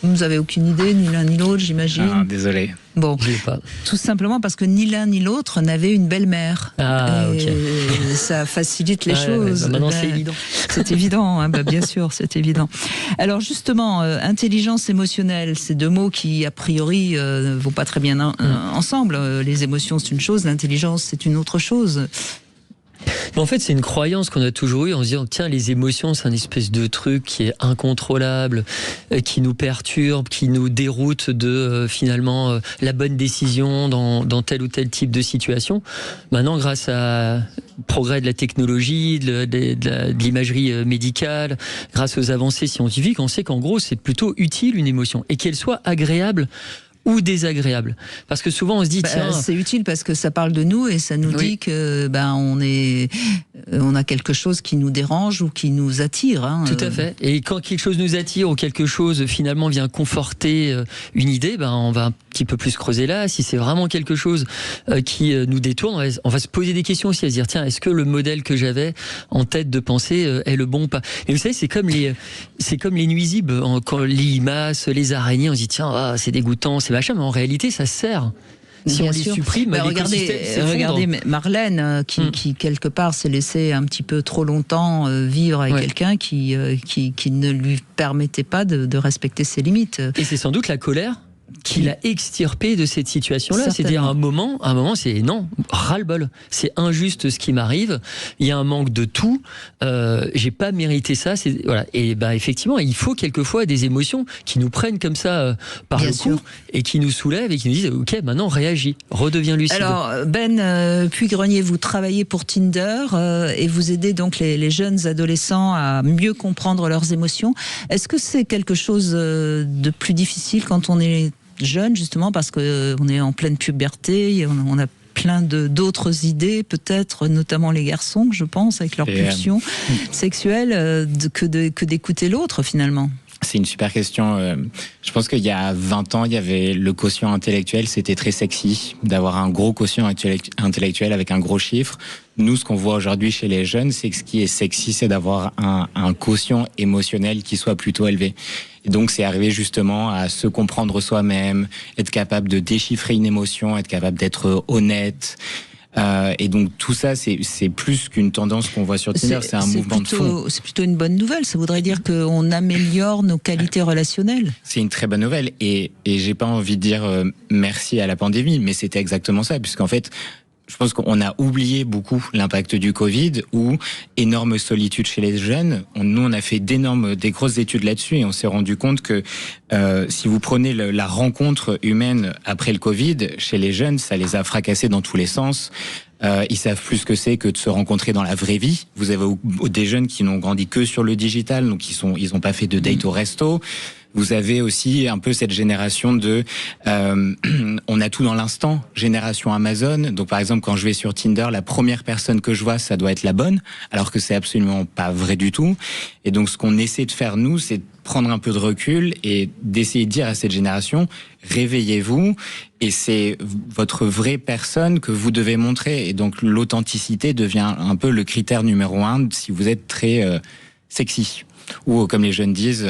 Vous n'avez aucune idée, ni l'un ni l'autre, j'imagine. Ah, désolé. Bon, Je l'ai pas. tout simplement parce que ni l'un ni l'autre n'avait une belle-mère. Ah, Et ok. ça facilite les Ouais, choses. maintenant, c'est évident. C'est évident, hein, bien sûr, c'est évident. Alors justement, intelligence émotionnelle, c'est deux mots qui, a priori, vont pas très bien ensemble. Les émotions, c'est une chose, l'intelligence, c'est une autre chose. Mais en fait, c'est une croyance qu'on a toujours eue en se disant, tiens, les émotions, c'est un espèce de truc qui est incontrôlable, qui nous perturbe, qui nous déroute de finalement la bonne décision dans tel ou tel type de situation. Maintenant, grâce au progrès de la technologie, de l'imagerie médicale, grâce aux avancées scientifiques, on sait qu'en gros, c'est plutôt utile une émotion et qu'elle soit agréable ou désagréable. Parce que souvent on se dit tiens, c'est utile parce que ça parle de nous et ça nous dit que on a quelque chose qui nous dérange ou qui nous attire. Hein. Tout à fait. Et quand quelque chose nous attire ou quelque chose finalement vient conforter une idée, on va un petit peu plus creuser là. Si c'est vraiment quelque chose qui nous détourne, on va se poser des questions aussi, à se dire tiens, est-ce que le modèle que j'avais en tête de pensée est le bon ou pas. Et vous savez, c'est comme les nuisibles, quand les limaces, les araignées, on se dit tiens, c'est dégoûtant, c'est machin, mais en réalité ça sert. Si Bien on sûr. les supprime, regardez Marlène qui quelque part s'est laissée un petit peu trop longtemps vivre avec quelqu'un qui ne lui permettait pas de respecter ses limites. Et c'est sans doute la colère qui l'a extirpé de cette situation-là. Certainement. C'est-à-dire un moment, c'est non, ras-le-bol. C'est injuste ce qui m'arrive. Il y a un manque de tout. J'ai pas mérité ça. Voilà. Et effectivement, il faut quelquefois des émotions qui nous prennent comme ça par Bien le sûr. cou et qui nous soulèvent et qui nous disent ok, maintenant réagis, redeviens lucide. Alors Puy-Grenier, vous travaillez pour Tinder et vous aidez donc les jeunes adolescents à mieux comprendre leurs émotions. Est-ce que c'est quelque chose de plus difficile quand on est jeune, justement, parce qu'on est en pleine puberté, on a plein d'autres idées, peut-être, notamment les garçons, je pense, avec leurs pulsions sexuelles, que d'écouter l'autre, finalement? C'est une super question. Je pense qu'il y a 20 ans, il y avait le quotient intellectuel, c'était très sexy d'avoir un gros quotient intellectuel avec un gros chiffre. Nous, ce qu'on voit aujourd'hui chez les jeunes, c'est que ce qui est sexy, c'est d'avoir un quotient émotionnel qui soit plutôt élevé. Et donc, c'est arriver justement à se comprendre soi-même, être capable de déchiffrer une émotion, être capable d'être honnête. Et donc tout ça, c'est plus qu'une tendance qu'on voit sur Tinder, c'est un mouvement de fond. C'est plutôt une bonne nouvelle. Ça voudrait dire qu'on améliore nos qualités relationnelles. C'est une très bonne nouvelle. Et j'ai pas envie de dire merci à la pandémie, mais c'était exactement ça, puisqu'en fait, je pense qu'on a oublié beaucoup l'impact du Covid ou énorme solitude chez les jeunes. Nous, on a fait des grosses études là-dessus et on s'est rendu compte que si vous prenez la rencontre humaine après le Covid, chez les jeunes, ça les a fracassés dans tous les sens. Ils savent plus ce que c'est que de se rencontrer dans la vraie vie. Vous avez des jeunes qui n'ont grandi que sur le digital, donc ils ont pas fait de date au resto. Vous avez aussi un peu cette génération on a tout dans l'instant, génération Amazon. Donc par exemple, quand je vais sur Tinder, la première personne que je vois, ça doit être la bonne, alors que c'est absolument pas vrai du tout. Et donc ce qu'on essaie de faire nous, c'est de prendre un peu de recul et d'essayer de dire à cette génération, réveillez-vous, et c'est votre vraie personne que vous devez montrer. Et donc l'authenticité devient un peu le critère numéro 1 si vous êtes très sexy. Ou comme les jeunes disent,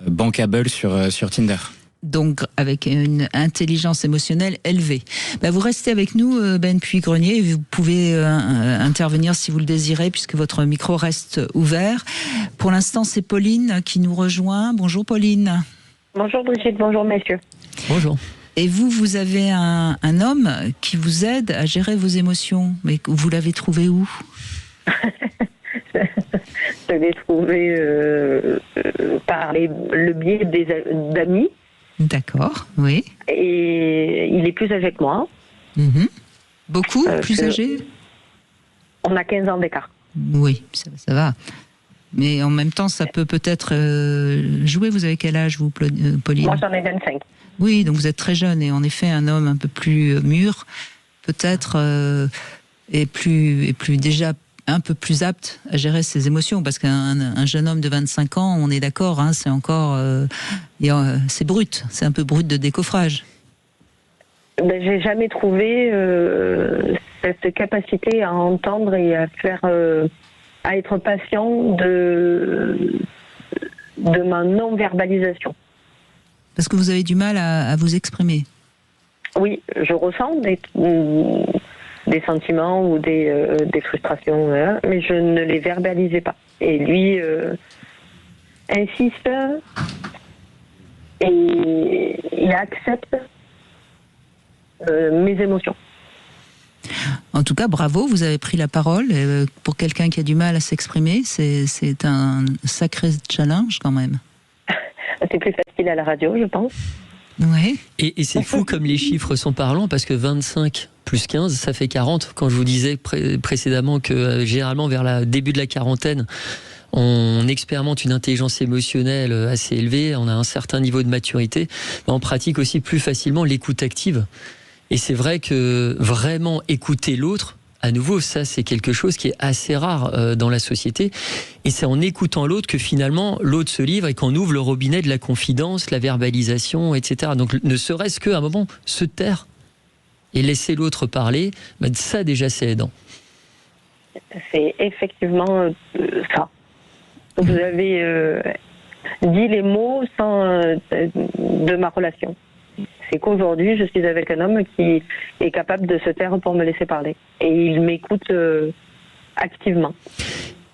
bankable sur Tinder. Donc avec une intelligence émotionnelle élevée. Vous restez avec nous, Ben Puy-Grenier, et vous pouvez intervenir si vous le désirez, puisque votre micro reste ouvert. Pour l'instant, c'est Pauline qui nous rejoint. Bonjour Pauline. Bonjour Brigitte, bonjour messieurs. Bonjour. Et vous avez un homme qui vous aide à gérer vos émotions. Mais vous l'avez trouvé où? Je l'ai trouvé par le biais d'amis. D'accord, oui. Et il est plus âgé que moi. Mmh. Beaucoup plus âgé? On a 15 ans d'écart. Oui, ça va. Mais en même temps, ça peut-être jouer. Vous avez quel âge, vous, Pauline? Moi, j'en ai 25. Oui, donc vous êtes très jeune. Et en effet, un homme un peu plus mûr, peut-être, est plus déjà un peu plus apte à gérer ses émotions, parce qu'un jeune homme de 25 ans, on est d'accord, hein, c'est encore c'est brut, c'est un peu brut de décoffrage. J'ai jamais trouvé cette capacité à entendre et à faire à être patient de ma non-verbalisation. Parce que vous avez du mal à vous exprimer. Oui, je ressens des sentiments ou des frustrations, hein, mais je ne les verbalisais pas. Et lui insiste et il accepte mes émotions. En tout cas, bravo, vous avez pris la parole. Pour quelqu'un qui a du mal à s'exprimer, c'est un sacré challenge quand même. C'est plus facile à la radio, je pense. Ouais. Et c'est fou comme les chiffres sont parlants, parce que 25 plus 15, ça fait 40. Quand je vous disais précédemment que généralement vers le début de la quarantaine, on expérimente une intelligence émotionnelle assez élevée, on a un certain niveau de maturité, on pratique aussi plus facilement l'écoute active. Et c'est vrai que vraiment écouter l'autre, à nouveau, ça c'est quelque chose qui est assez rare dans la société. Et c'est en écoutant l'autre que finalement l'autre se livre et qu'on ouvre le robinet de la confidence, la verbalisation, etc. Donc ne serait-ce qu'à un moment se taire et laisser l'autre parler, ça déjà c'est aidant. C'est effectivement ça. Vous avez dit les mots de ma relation. C'est qu'aujourd'hui, je suis avec un homme qui est capable de se taire pour me laisser parler. Et il m'écoute activement.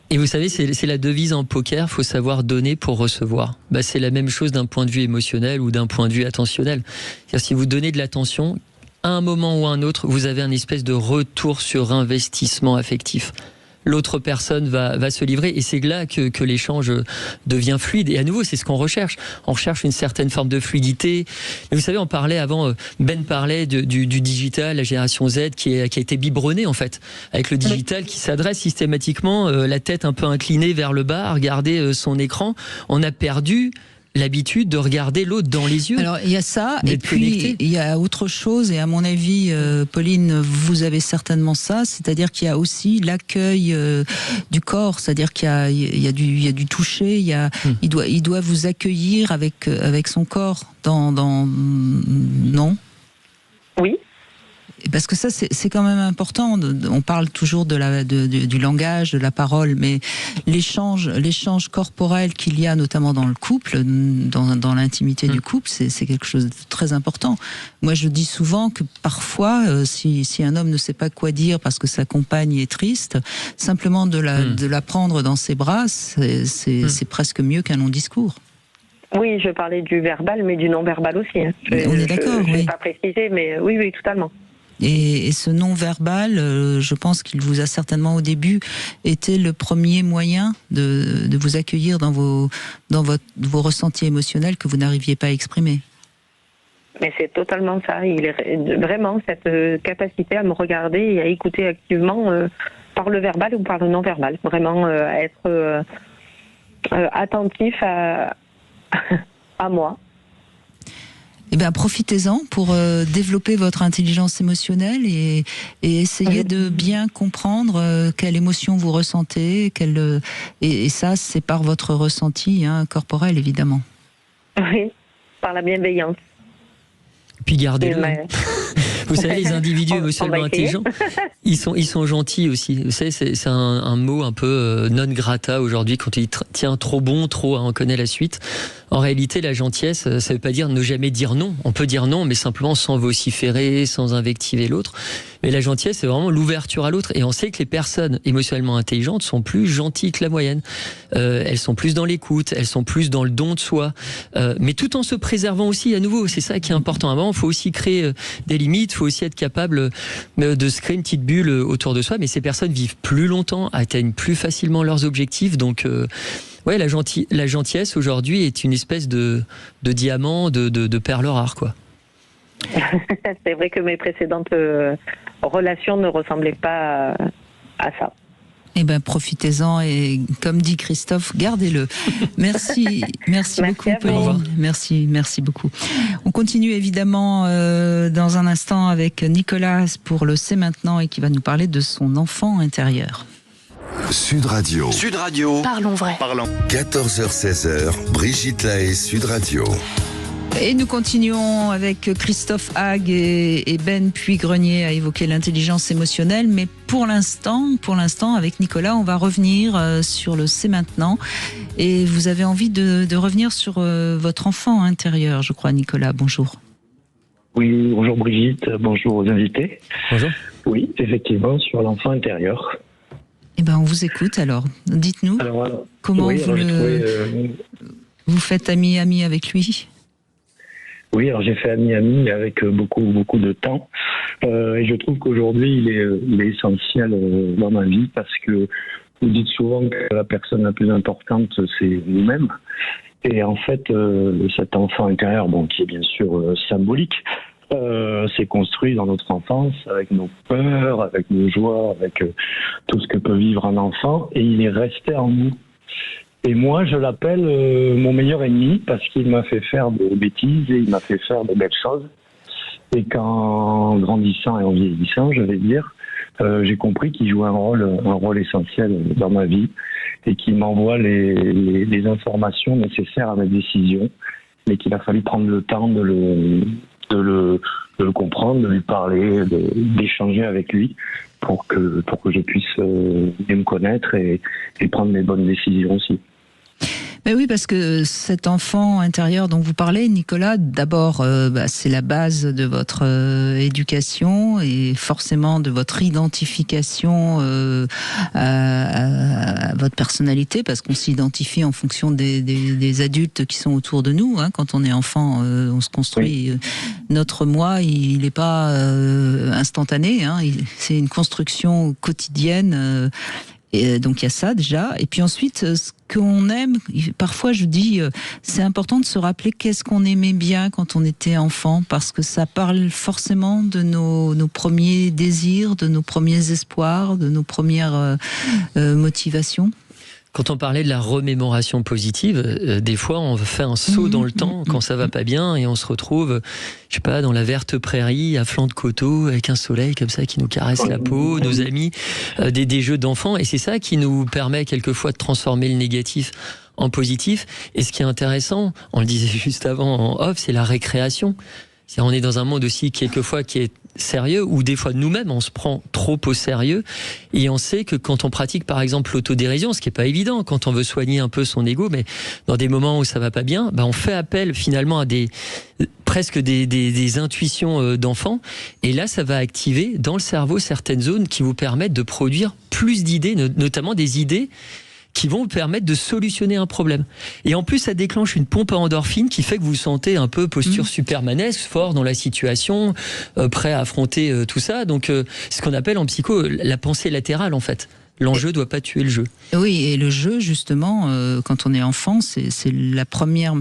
Et vous savez, c'est la devise en poker, faut savoir donner pour recevoir. C'est la même chose d'un point de vue émotionnel ou d'un point de vue attentionnel. C'est-à-dire, si vous donnez de l'attention, à un moment ou à un autre, vous avez un espèce de retour sur investissement affectif. L'autre personne va se livrer et c'est là que l'échange devient fluide. Et à nouveau, c'est ce qu'on recherche. On recherche une certaine forme de fluidité. Mais vous savez, on parlait avant, Ben parlait du digital, la génération Z qui a été biberonnée en fait, avec le digital qui s'adresse systématiquement, la tête un peu inclinée vers le bas, à regarder son écran. On a perdu l'habitude de regarder l'autre dans les yeux. Alors il y a ça, et puis il y a autre chose, et à mon avis, Pauline, vous avez certainement ça, c'est-à-dire qu'il y a aussi l'accueil du corps, c'est-à-dire qu'il y a du toucher, il doit vous accueillir avec son corps non? Oui. Parce que ça, c'est quand même important. On parle toujours du langage, de la parole, mais l'échange corporel qu'il y a, notamment dans le couple, dans l'intimité du couple, c'est quelque chose de très important. Moi, je dis souvent que parfois, si un homme ne sait pas quoi dire parce que sa compagne est triste, simplement de la prendre dans ses bras, c'est presque mieux qu'un long discours. Oui, je parlais du verbal, mais du non-verbal aussi. Hein. On est d'accord, je n'ai pas précisé, mais oui, totalement. Et ce non-verbal, je pense qu'il vous a certainement au début été le premier moyen de vous accueillir dans vos ressentis émotionnels que vous n'arriviez pas à exprimer. Mais c'est totalement ça. Il est vraiment cette capacité à me regarder et à écouter activement par le verbal ou par le non-verbal. Vraiment être attentif à moi. Eh bien, profitez-en pour développer votre intelligence émotionnelle et essayer de bien comprendre quelle émotion vous ressentez, et ça, c'est par votre ressenti corporel, évidemment. Oui, par la bienveillance. Puis gardez-le. Vous savez, les individus émotionnellement intelligents, ils sont gentils aussi. Vous savez, c'est un mot un peu non grata aujourd'hui, quand il tient trop bon, trop, on connaît la suite. En réalité, la gentillesse, ça veut pas dire ne jamais dire non. On peut dire non, mais simplement sans vociférer, sans invectiver l'autre. Mais la gentillesse, c'est vraiment l'ouverture à l'autre. Et on sait que les personnes émotionnellement intelligentes sont plus gentilles que la moyenne. Elles sont plus dans l'écoute, elles sont plus dans le don de soi. Mais tout en se préservant aussi, à nouveau, c'est ça qui est important. À un moment, il faut aussi créer des limites, il faut aussi être capable de se créer une petite bulle autour de soi. Mais ces personnes vivent plus longtemps, atteignent plus facilement leurs objectifs. Donc, ouais, la gentillesse aujourd'hui est une espèce de diamant, de perle rare, quoi. C'est vrai que mes précédentes relations ne ressemblaient pas à ça. Eh ben, profitez-en et, comme dit Christophe, gardez-le. Merci beaucoup, Pauline. Merci beaucoup. On continue évidemment dans un instant avec Nicolas pour le C'est maintenant et qui va nous parler de son enfant intérieur. Sud Radio. Parlons vrai. 14h-16h, Brigitte Lahaie, Sud Radio. Et nous continuons avec Christophe Hague et Ben Puy-Grenier à évoquer l'intelligence émotionnelle. Mais pour l'instant, avec Nicolas, on va revenir sur le C'est maintenant. Et vous avez envie de revenir sur votre enfant intérieur, je crois, Nicolas. Bonjour. Oui, bonjour Brigitte, bonjour aux invités. Bonjour. Oui, effectivement, sur l'enfant intérieur. Eh ben, on vous écoute alors. Dites-nous comment vous faites ami avec lui. Oui, alors j'ai fait ami avec beaucoup de temps. Et je trouve qu'aujourd'hui, il est essentiel dans ma vie parce que vous dites souvent que la personne la plus importante, c'est nous-mêmes. Et en fait, cet enfant intérieur, qui est bien sûr symbolique, s'est construit dans notre enfance avec nos peurs, avec nos joies, avec tout ce que peut vivre un enfant, et il est resté en nous. Et moi, je l'appelle mon meilleur ennemi parce qu'il m'a fait faire des bêtises et il m'a fait faire de belles choses. Et qu'en grandissant et en vieillissant, je vais dire, j'ai compris qu'il jouait un rôle essentiel dans ma vie et qu'il m'envoie les informations nécessaires à mes décisions, mais qu'il a fallu prendre le temps de le comprendre, de lui parler, d'échanger avec lui pour que je puisse mieux me connaître et prendre les bonnes décisions aussi. Mais oui, parce que cet enfant intérieur dont vous parlez, Nicolas, d'abord, c'est la base de votre éducation et forcément de votre identification à votre personnalité, parce qu'on s'identifie en fonction des adultes qui sont autour de nous. Quand on est enfant, on se construit. Oui. Notre moi, il n'est pas instantané. C'est une construction quotidienne. Et donc il y a ça déjà, et puis ensuite ce qu'on aime, parfois je dis c'est important de se rappeler qu'est-ce qu'on aimait bien quand on était enfant, parce que ça parle forcément de nos premiers désirs, de nos premiers espoirs, de nos premières motivations. Quand on parlait de la remémoration positive, des fois on fait un saut dans le temps quand ça va pas bien et on se retrouve, je sais pas, dans la verte prairie, à flanc de coteau, avec un soleil comme ça qui nous caresse la peau, nos amis, des jeux d'enfants, et c'est ça qui nous permet quelquefois de transformer le négatif en positif. Et ce qui est intéressant, on le disait juste avant en off, c'est la récréation. C'est-à-dire on est dans un monde aussi quelquefois qui est sérieux, ou des fois nous-mêmes on se prend trop au sérieux, et on sait que quand on pratique par exemple l'autodérision, ce qui est pas évident quand on veut soigner un peu son ego, mais dans des moments où ça va pas bien, on fait appel finalement à presque des intuitions d'enfants, et là ça va activer dans le cerveau certaines zones qui vous permettent de produire plus d'idées, notamment des idées qui vont vous permettre de solutionner un problème. Et en plus, ça déclenche une pompe à endorphine qui fait que vous vous sentez un peu posture supermanesque, fort dans la situation, prêt à affronter tout ça. Donc, ce qu'on appelle en psycho la pensée latérale, en fait. L'enjeu ne doit pas tuer le jeu. Oui, et le jeu, justement, quand on est enfant, c'est la première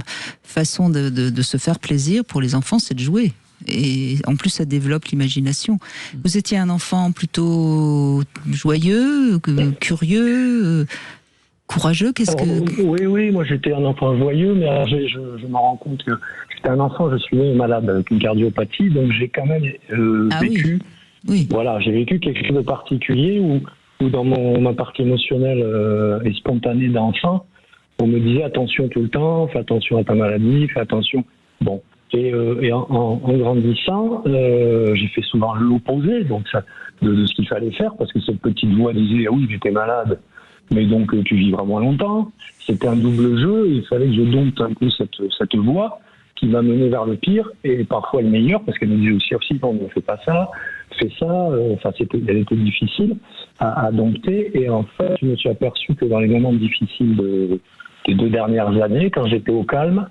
façon de se faire plaisir pour les enfants, c'est de jouer. Et en plus, ça développe l'imagination. Vous étiez un enfant plutôt joyeux, curieux, courageux, Oui, moi j'étais un enfant joyeux, mais alors, je me rends compte que j'étais un enfant, je suis né malade avec une cardiopathie, donc j'ai quand même vécu, voilà, j'ai vécu quelque chose de particulier où dans ma partie émotionnelle et spontanée d'enfant, on me disait attention tout le temps, fais attention à ta maladie, fais attention. Bon, et en grandissant, j'ai fait souvent l'opposé, donc de ce qu'il fallait faire, parce que cette petite voix disait ah oui, j'étais malade. Mais donc tu vivras moins longtemps. C'était un double jeu. Il fallait que je dompte un peu cette voix qui m'a mené vers le pire et parfois le meilleur, parce qu'elle me disait aussi non, ne fais pas ça, fais ça. Elle était difficile à dompter. Et en fait, je me suis aperçu que dans les moments difficiles des 2 dernières années, quand j'étais au calme,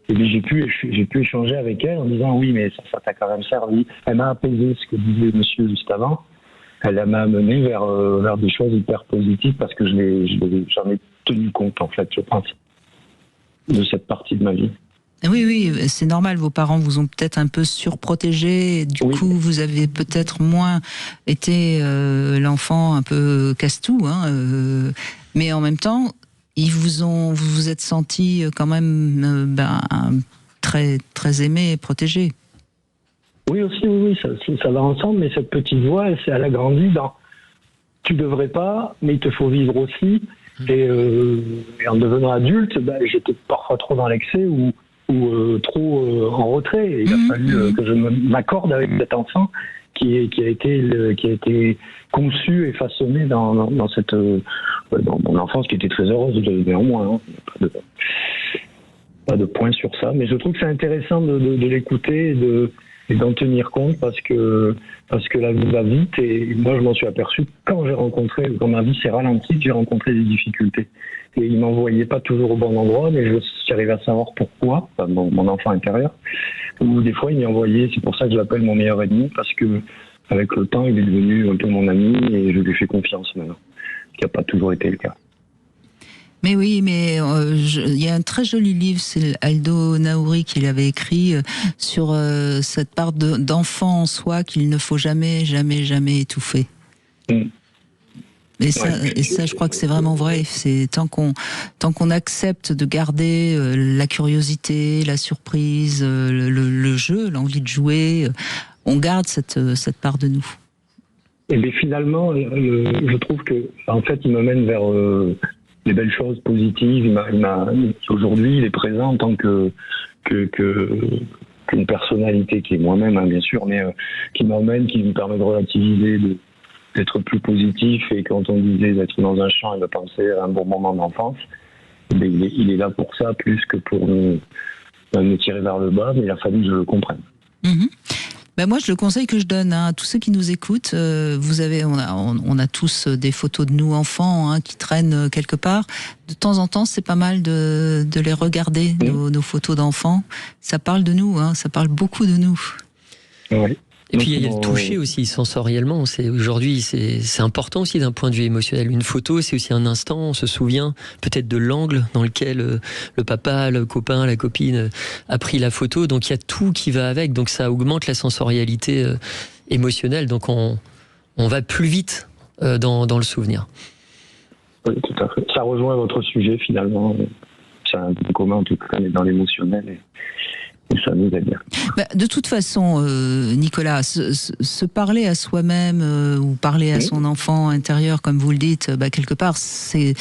j'ai pu échanger avec elle en disant oui, mais ça t'a quand même servi. Elle m'a apaisé, ce que disait monsieur juste avant. Elle m'a amené vers des choses hyper positives parce que j'en ai tenu compte, en fait, je pense, de cette partie de ma vie. Oui, c'est normal, vos parents vous ont peut-être un peu surprotégé, du coup vous avez peut-être moins été l'enfant un peu casse-tout, mais en même temps, vous vous êtes senti quand même très, très aimé et protégé. Oui, ça va ensemble, mais cette petite voix, elle a grandi dans « tu devrais pas, mais il te faut vivre aussi ». Et en devenant adulte, j'étais parfois trop dans l'excès où ou trop en retrait. Et il a fallu que je m'accorde avec cet enfant qui a été conçu et façonné dans mon enfance, qui était très heureuse néanmoins. Hein. Pas de point sur ça, mais je trouve que c'est intéressant de l'écouter et d'en tenir compte parce que la vie va vite, et moi je m'en suis aperçu quand ma vie s'est ralentie, que j'ai rencontré des difficultés. Et il m'envoyait pas toujours au bon endroit, mais j'arrivais à savoir pourquoi, mon enfant intérieur. Ou des fois il m'y envoyait, c'est pour ça que je l'appelle mon meilleur ennemi, parce que avec le temps il est devenu un peu mon ami et je lui fais confiance maintenant, ce qui n'a pas toujours été le cas. Mais oui, mais il y a un très joli livre, c'est Aldo Naouri qui l'avait écrit sur cette part d'enfant en soi qu'il ne faut jamais étouffer. Et ça, je crois que c'est vraiment vrai. C'est tant qu'on accepte de garder la curiosité, la surprise, le jeu, l'envie de jouer, on garde cette part de nous. Et bien finalement, je trouve que en fait, il me mène vers les belles choses positives. Aujourd'hui, il est présent en tant qu'une personnalité qui est moi-même, hein, bien sûr, mais qui m'emmène, qui me permet de relativiser, d'être plus positif. Et quand on disait d'être dans un champ et de penser à un bon moment d'enfance, il est là pour ça, plus que pour me tirer vers le bas, mais il a fallu que je le comprenne. Ben moi, je le conseille que je donne à tous ceux qui nous écoutent. On a tous des photos de nous enfants qui traînent quelque part. De temps en temps, c'est pas mal de les regarder, nos photos d'enfants. Ça parle de nous, ça parle beaucoup de nous. Oui. Et puis il y a le toucher aussi, sensoriellement. Aujourd'hui, c'est important aussi d'un point de vue émotionnel. Une photo, c'est aussi un instant. On se souvient peut-être de l'angle dans lequel le papa, le copain, la copine a pris la photo. Donc il y a tout qui va avec. Donc ça augmente la sensorialité émotionnelle. Donc on va plus vite dans le souvenir. Oui, tout à fait. Ça rejoint votre sujet finalement. C'est un point commun en tout cas, on est dans l'émotionnel. Et ça nous aide bien. De toute façon, Nicolas, se parler à soi-même ou parler à son enfant intérieur, comme vous le dites, quelque part, c'est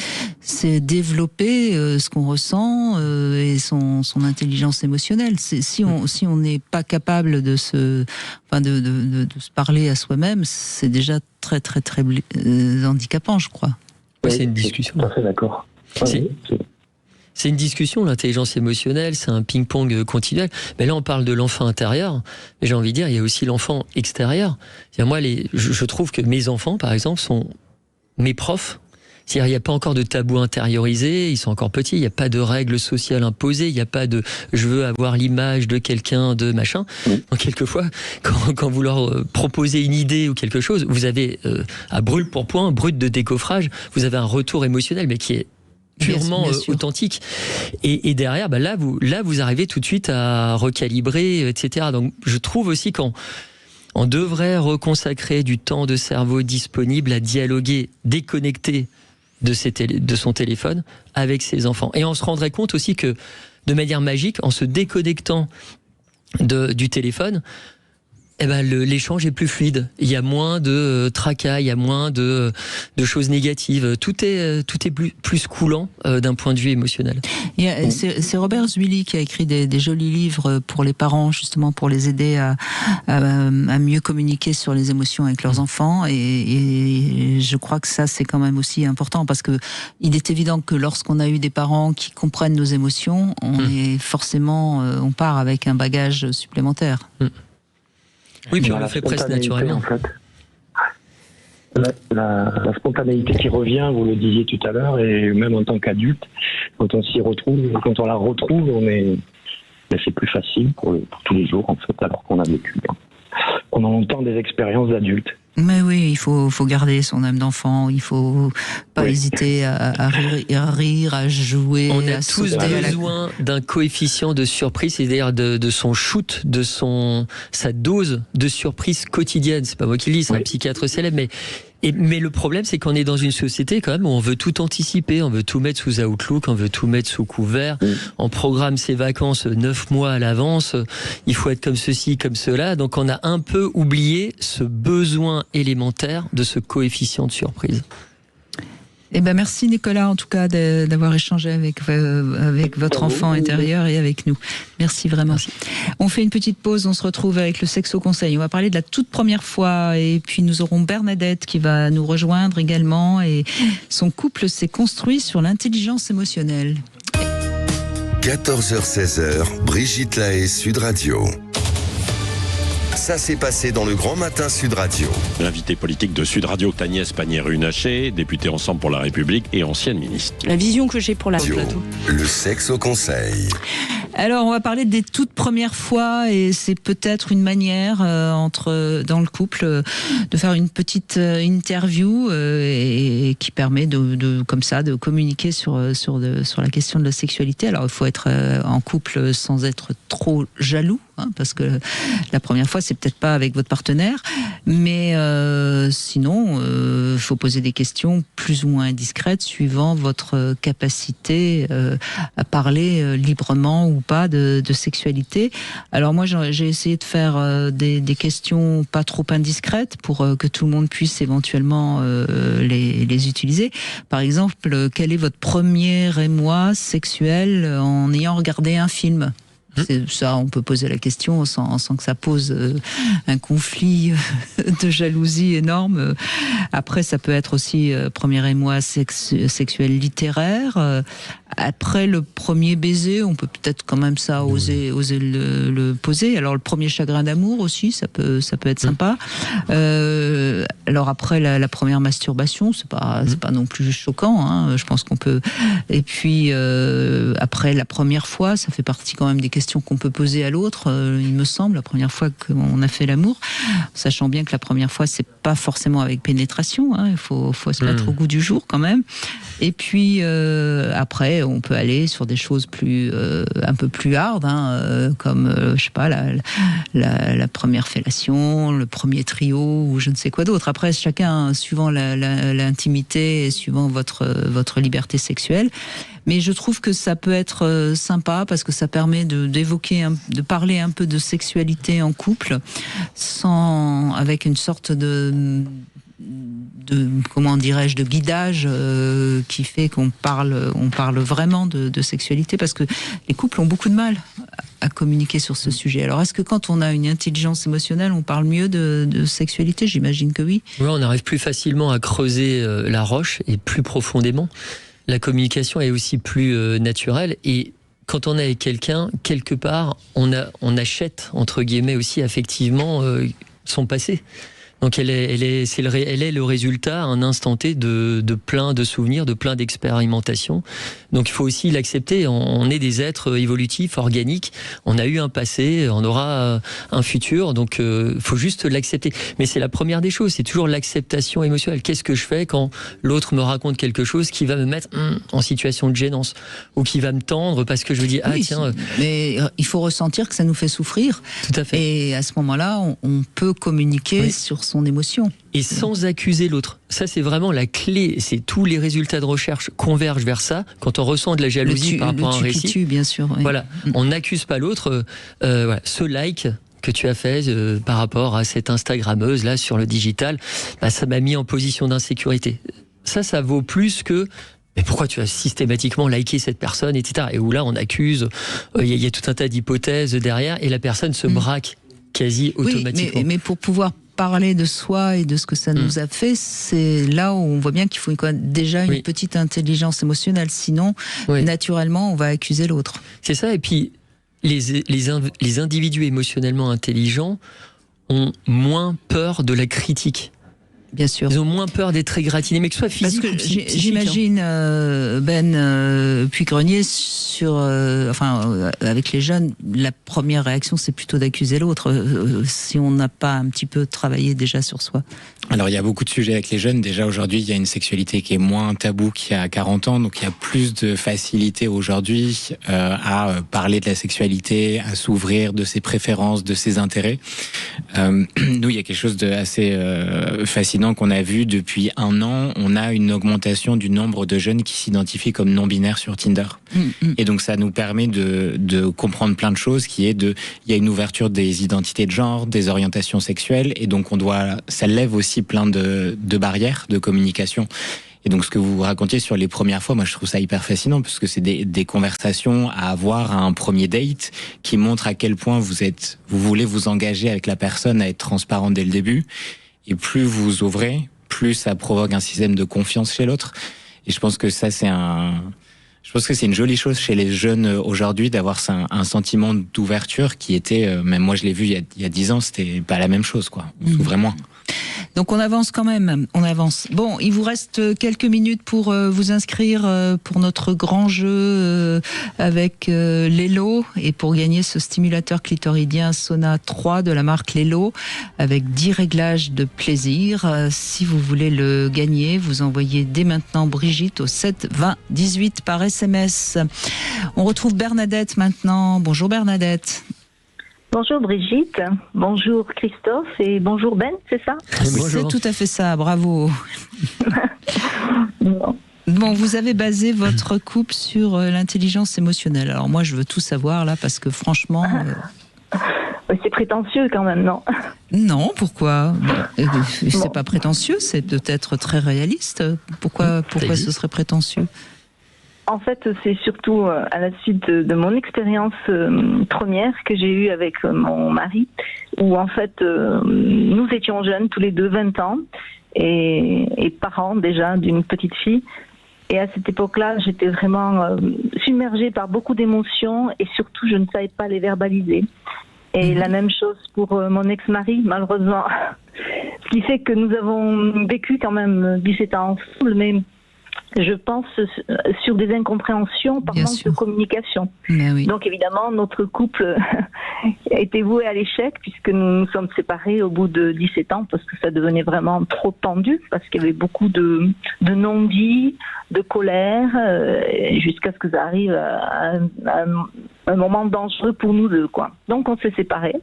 développer ce qu'on ressent et son intelligence émotionnelle. Si on n'est pas capable de se parler à soi-même, c'est déjà très très très handicapant, je crois. Oui, c'est une discussion. Tout à fait d'accord. C'est une discussion, l'intelligence émotionnelle, c'est un ping-pong continuel. Mais là, on parle de l'enfant intérieur. Mais j'ai envie de dire, il y a aussi l'enfant extérieur. Moi, je trouve que mes enfants, par exemple, sont mes profs. C'est-à-dire, il n'y a pas encore de tabou intériorisé, ils sont encore petits, il n'y a pas de règles sociales imposées, il n'y a pas de « je veux avoir l'image de quelqu'un, de machin ». Donc, quelquefois, quand vous leur proposez une idée ou quelque chose, vous avez, à brûle pour point, brut de décoffrage, vous avez un retour émotionnel, mais qui est purement authentique. Et derrière, là, vous arrivez tout de suite à recalibrer, etc. Donc, je trouve aussi qu'on devrait reconsacrer du temps de cerveau disponible à dialoguer, déconnecté de son téléphone avec ses enfants. Et on se rendrait compte aussi que, de manière magique, en se déconnectant du téléphone, l'échange est plus fluide. Il y a moins de tracas, il y a moins de choses négatives. Tout est plus coulant d'un point de vue émotionnel. C'est Robert Zuili qui a écrit des jolis livres pour les parents, justement pour les aider à mieux communiquer sur les émotions avec leurs enfants. Et je crois que ça, c'est quand même aussi important, parce que il est évident que lorsqu'on a eu des parents qui comprennent nos émotions, on part avec un bagage supplémentaire. Oui, puis on le fait presque naturellement. En fait. La spontanéité qui revient, vous le disiez tout à l'heure, et même en tant qu'adulte, quand on s'y retrouve, quand on la retrouve, c'est plus facile pour tous les jours, en fait, alors qu'on a vécu pendant longtemps des expériences d'adultes. Mais oui, il faut garder son âme d'enfant, il faut pas hésiter à rire, à jouer. On a tous besoin d'un coefficient de surprise, c'est-à-dire de son shoot, sa dose de surprise quotidienne. C'est pas moi qui le dis, c'est un psychiatre célèbre, mais le problème, c'est qu'on est dans une société quand même où on veut tout anticiper, on veut tout mettre sous Outlook, on veut tout mettre sous couvert, on programme ses vacances 9 mois à l'avance, il faut être comme ceci, comme cela, donc on a un peu oublié ce besoin élémentaire de ce coefficient de surprise. Eh ben merci Nicolas en tout cas d'avoir échangé avec votre enfant intérieur et avec nous. Merci vraiment. Merci. On fait une petite pause, on se retrouve avec le Sexo Conseil. On va parler de la toute première fois et puis nous aurons Bernadette qui va nous rejoindre également et son couple s'est construit sur l'intelligence émotionnelle. 14h-16h, Brigitte Lahaie, Sud Radio. Ça s'est passé dans le Grand Matin Sud Radio. L'invité politique de Sud Radio, Agnès Pannier-Runacher, députée Ensemble pour la République et ancienne ministre. La vision que j'ai pour la plateau. Le Sexo Conseil. Alors, on va parler des toutes premières fois et c'est peut-être une manière dans le couple de faire une petite interview et qui permet comme ça de communiquer sur la question de la sexualité. Alors, il faut être en couple sans être trop jaloux. Parce que la première fois, c'est peut-être pas avec votre partenaire, mais sinon, il faut poser des questions plus ou moins indiscrètes suivant votre capacité à parler librement ou pas de sexualité. Alors moi, j'ai essayé de faire des questions pas trop indiscrètes pour que tout le monde puisse éventuellement les utiliser. Par exemple, quel est votre premier émoi sexuel en ayant regardé un film ? C'est ça, on peut poser la question sans que ça pose un conflit de jalousie énorme. Après, ça peut être aussi premier émoi sexuel littéraire. Après le premier baiser, on peut peut-être quand même ça oser le poser. Alors le premier chagrin d'amour aussi, ça peut être sympa. Alors après la première masturbation, c'est pas non plus choquant. Hein, je pense qu'on peut. Et puis après la première fois, ça fait partie quand même des questions qu'on peut poser à l'autre, il me semble, la première fois qu'on a fait l'amour, sachant bien que la première fois, c'est pas forcément avec pénétration, hein, il faut se mettre au goût du jour quand même. Et puis après, on peut aller sur des choses un peu plus hard, hein, comme je sais pas, la première fellation, le premier trio ou je ne sais quoi d'autre. Après, chacun suivant l'intimité et suivant votre liberté sexuelle. Mais je trouve que ça peut être sympa parce que ça permet de parler un peu de sexualité en couple avec une sorte de comment dirais-je, de guidage qui fait qu'on parle vraiment de sexualité parce que les couples ont beaucoup de mal à communiquer sur ce sujet. Alors est-ce que quand on a une intelligence émotionnelle, on parle mieux de sexualité ? J'imagine que oui. Oui, on arrive plus facilement à creuser la roche et plus profondément. La communication est aussi plus naturelle et quand on est avec quelqu'un, quelque part, on achète, entre guillemets, aussi affectivement son passé. Donc elle est le résultat à un instant T de plein de souvenirs, de plein d'expérimentations. Donc il faut aussi l'accepter. On est des êtres évolutifs, organiques. On a eu un passé, on aura un futur. Donc faut juste l'accepter. Mais c'est la première des choses. C'est toujours l'acceptation émotionnelle. Qu'est-ce que je fais quand l'autre me raconte quelque chose qui va me mettre en situation de gênance ou qui va me tendre parce que je me dis tiens. Mais il faut ressentir que ça nous fait souffrir. Tout à fait. Et à ce moment-là, on peut communiquer sur son émotion. Et sans accuser l'autre. Ça, c'est vraiment la clé. C'est tous les résultats de recherche convergent vers ça. Quand on ressent de la jalousie par rapport à un récit, bien sûr. Oui. Voilà, on n'accuse pas l'autre. Voilà, ce like que tu as fait par rapport à cette Instagrammeuse là sur le digital, ça m'a mis en position d'insécurité. Ça vaut plus que. Mais pourquoi tu as systématiquement liké cette personne, etc. Et où là, on accuse. Il y a tout un tas d'hypothèses derrière, et la personne se braque quasi automatiquement. Mais pour pouvoir parler de soi et de ce que ça nous a fait, c'est là où on voit bien qu'il faut déjà une petite intelligence émotionnelle. Sinon, naturellement, on va accuser l'autre. C'est ça. Et puis, les individus émotionnellement intelligents ont moins peur de la critique. Bien sûr. Ils ont moins peur d'être égratignés, mais que ce soit physique ou psychique. J'imagine Puy-Grenier avec les jeunes, la première réaction c'est plutôt d'accuser l'autre si on n'a pas un petit peu travaillé déjà sur soi. Alors il y a beaucoup de sujets avec les jeunes. Déjà aujourd'hui, il y a une sexualité qui est moins taboue qu'il y a 40 ans, donc il y a plus de facilité aujourd'hui à parler de la sexualité, à s'ouvrir de ses préférences, de ses intérêts. Nous, il y a quelque chose de assez fascinant qu'on a vu depuis 1 an. On a une augmentation du nombre de jeunes qui s'identifient comme non-binaires sur Tinder. Et donc ça nous permet de comprendre plein de choses, il y a une ouverture des identités de genre, des orientations sexuelles, et donc ça lève aussi plein de barrières de communication. Et donc ce que vous racontiez sur les premières fois, moi je trouve ça hyper fascinant parce que c'est des conversations à avoir à un premier date qui montrent à quel point vous voulez vous engager avec la personne, à être transparent dès le début. Et plus vous ouvrez, plus ça provoque un système de confiance chez l'autre. Et je pense que ça c'est une jolie chose chez les jeunes aujourd'hui d'avoir un sentiment d'ouverture qui était, même moi je l'ai vu il y a 10 ans, c'était pas la même chose quoi. On s'ouvrait moins. Donc on avance quand même, on avance. Bon, il vous reste quelques minutes pour vous inscrire pour notre grand jeu avec Lelo et pour gagner ce stimulateur clitoridien Sona 3 de la marque Lelo avec 10 réglages de plaisir. Si vous voulez le gagner, vous envoyez dès maintenant Brigitte au 7 20 18 par SMS. On retrouve Bernadette maintenant. Bonjour Bernadette. Bonjour Brigitte, bonjour Christophe et bonjour Ben, c'est ça ? C'est tout à fait ça, bravo. Bon, vous avez basé votre couple sur l'intelligence émotionnelle. Alors moi, je veux tout savoir là parce que franchement... C'est prétentieux quand même, non ? Non, pourquoi ? C'est pas prétentieux, c'est peut-être très réaliste. Pourquoi ce serait prétentieux ? En fait, c'est surtout à la suite de mon expérience première que j'ai eue avec mon mari, où en fait, nous étions jeunes, tous les deux, 20 ans, et parents déjà d'une petite fille. Et à cette époque-là, j'étais vraiment submergée par beaucoup d'émotions, et surtout, je ne savais pas les verbaliser. Et la même chose pour mon ex-mari, malheureusement. Ce qui fait que nous avons vécu quand même 17 ans ensemble, mais... je pense sur des incompréhensions par manque de communication. Oui. Donc évidemment, notre couple a été voué à l'échec puisque nous nous sommes séparés au bout de 17 ans parce que ça devenait vraiment trop tendu, parce qu'il y avait beaucoup de non-dits, de colère, jusqu'à ce que ça arrive à un moment dangereux pour nous deux, quoi. Donc on s'est séparés.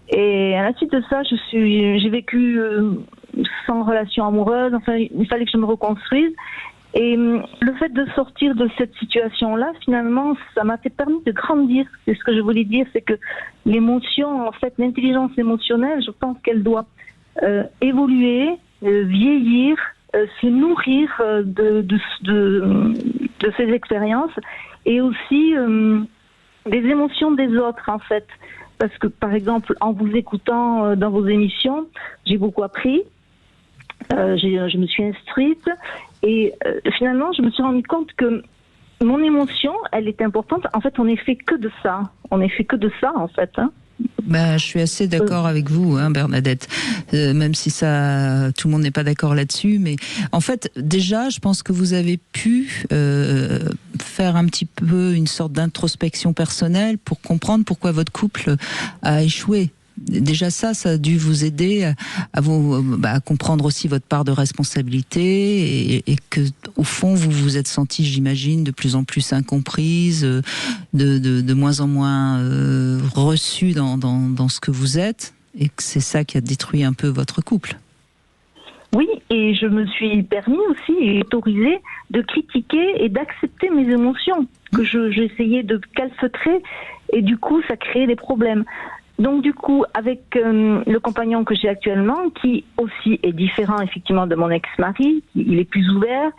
Et à la suite de ça, j'ai vécu sans relation amoureuse. Enfin, il fallait que je me reconstruise. Et le fait de sortir de cette situation-là, finalement, ça m'a permis de grandir. C'est ce que je voulais dire, c'est que l'émotion, en fait, l'intelligence émotionnelle, je pense qu'elle doit évoluer, vieillir, se nourrir de ces expériences et aussi des émotions des autres, en fait. Parce que, par exemple, en vous écoutant dans vos émissions, j'ai beaucoup appris, je me suis instruite et finalement, je me suis rendu compte que mon émotion, elle est importante. En fait, on n'est fait que de ça. On n'est fait que de ça, en fait. Hein. Je suis assez d'accord avec vous, Bernadette. Même si tout le monde n'est pas d'accord là-dessus, mais en fait, déjà, je pense que vous avez pu faire un petit peu une sorte d'introspection personnelle pour comprendre pourquoi votre couple a échoué. Déjà ça a dû vous aider à comprendre aussi votre part de responsabilité et que au fond vous vous êtes sentie, j'imagine, de plus en plus incomprise, de moins en moins reçue dans ce que vous êtes, et que c'est ça qui a détruit un peu votre couple. Oui, et je me suis permis aussi et autorisée de critiquer et d'accepter mes émotions que j'essayais de calfeutrer, et du coup ça créait des problèmes. Donc du coup, avec le compagnon que j'ai actuellement, qui aussi est différent effectivement de mon ex-mari, il est plus ouvert,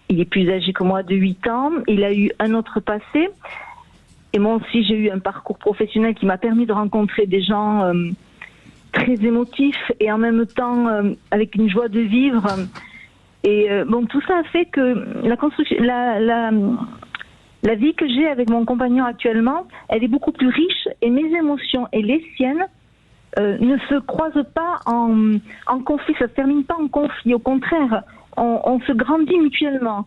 il est plus âgé que moi de 8 ans, il a eu un autre passé, et moi aussi j'ai eu un parcours professionnel qui m'a permis de rencontrer des gens très émotifs et en même temps avec une joie de vivre. Et tout ça a fait que la vie que j'ai avec mon compagnon actuellement, elle est beaucoup plus riche, et mes émotions et les siennes ne se croisent pas en conflit, ça ne se termine pas en conflit, au contraire, on se grandit mutuellement.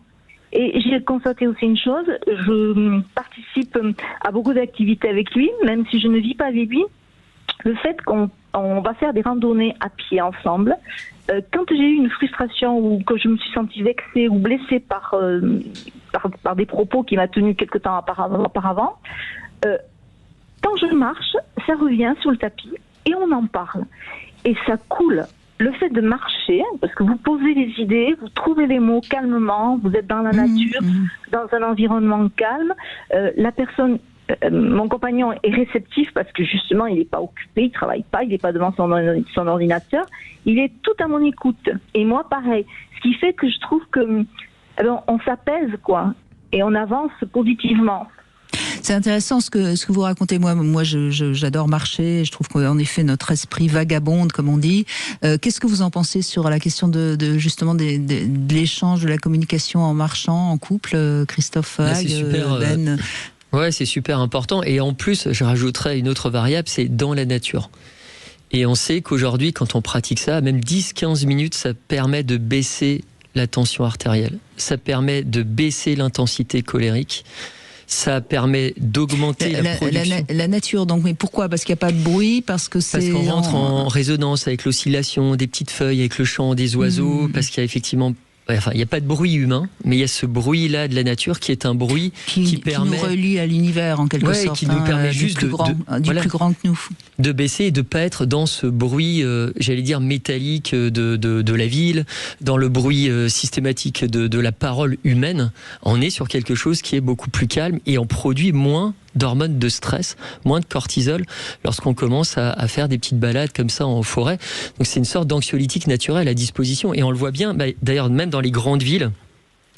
Et j'ai constaté aussi une chose, je participe à beaucoup d'activités avec lui, même si je ne vis pas avec lui. Le fait qu'on va faire des randonnées à pied ensemble, quand j'ai eu une frustration ou que je me suis sentie vexée ou blessée par des propos qu'il m'a tenus quelque temps auparavant, quand je marche, ça revient sur le tapis et on en parle. Et ça coule. Le fait de marcher, parce que vous posez les idées, vous trouvez les mots calmement, vous êtes dans la nature, dans un environnement calme, la personne mon compagnon est réceptif parce que justement il n'est pas occupé, il travaille pas, il n'est pas devant son ordinateur, il est tout à mon écoute. Et moi pareil. Ce qui fait que je trouve que on s'apaise quoi, et on avance positivement. C'est intéressant ce que vous racontez. Moi, j'adore marcher. Je trouve qu'en effet, notre esprit vagabonde, comme on dit. Qu'est-ce que vous en pensez sur la question de justement de l'échange, de la communication en marchant, en couple, Christophe Haag, Ben? Ouais, c'est super important. Et en plus, je rajouterais une autre variable, c'est dans la nature. Et on sait qu'aujourd'hui, quand on pratique ça, même 10-15 minutes, ça permet de baisser la tension artérielle. Ça permet de baisser l'intensité colérique. Ça permet d'augmenter la production. La nature, donc, mais pourquoi? Parce qu'il n'y a pas de bruit, parce qu'on rentre en résonance avec l'oscillation des petites feuilles, avec le chant des oiseaux, parce qu'il y a effectivement... Enfin, il n'y a pas de bruit humain, mais il y a ce bruit-là de la nature qui est un bruit qui permet... Qui nous relie à l'univers, en quelque sorte. Qui nous permet juste du plus grand que nous. De baisser et de ne pas être dans ce bruit, j'allais dire, métallique de la ville, dans le bruit systématique de la parole humaine. On est sur quelque chose qui est beaucoup plus calme et on produit moins d'hormones de stress, moins de cortisol lorsqu'on commence à faire des petites balades comme ça en forêt. Donc c'est une sorte d'anxiolytique naturel à disposition et on le voit bien, d'ailleurs même dans les grandes villes.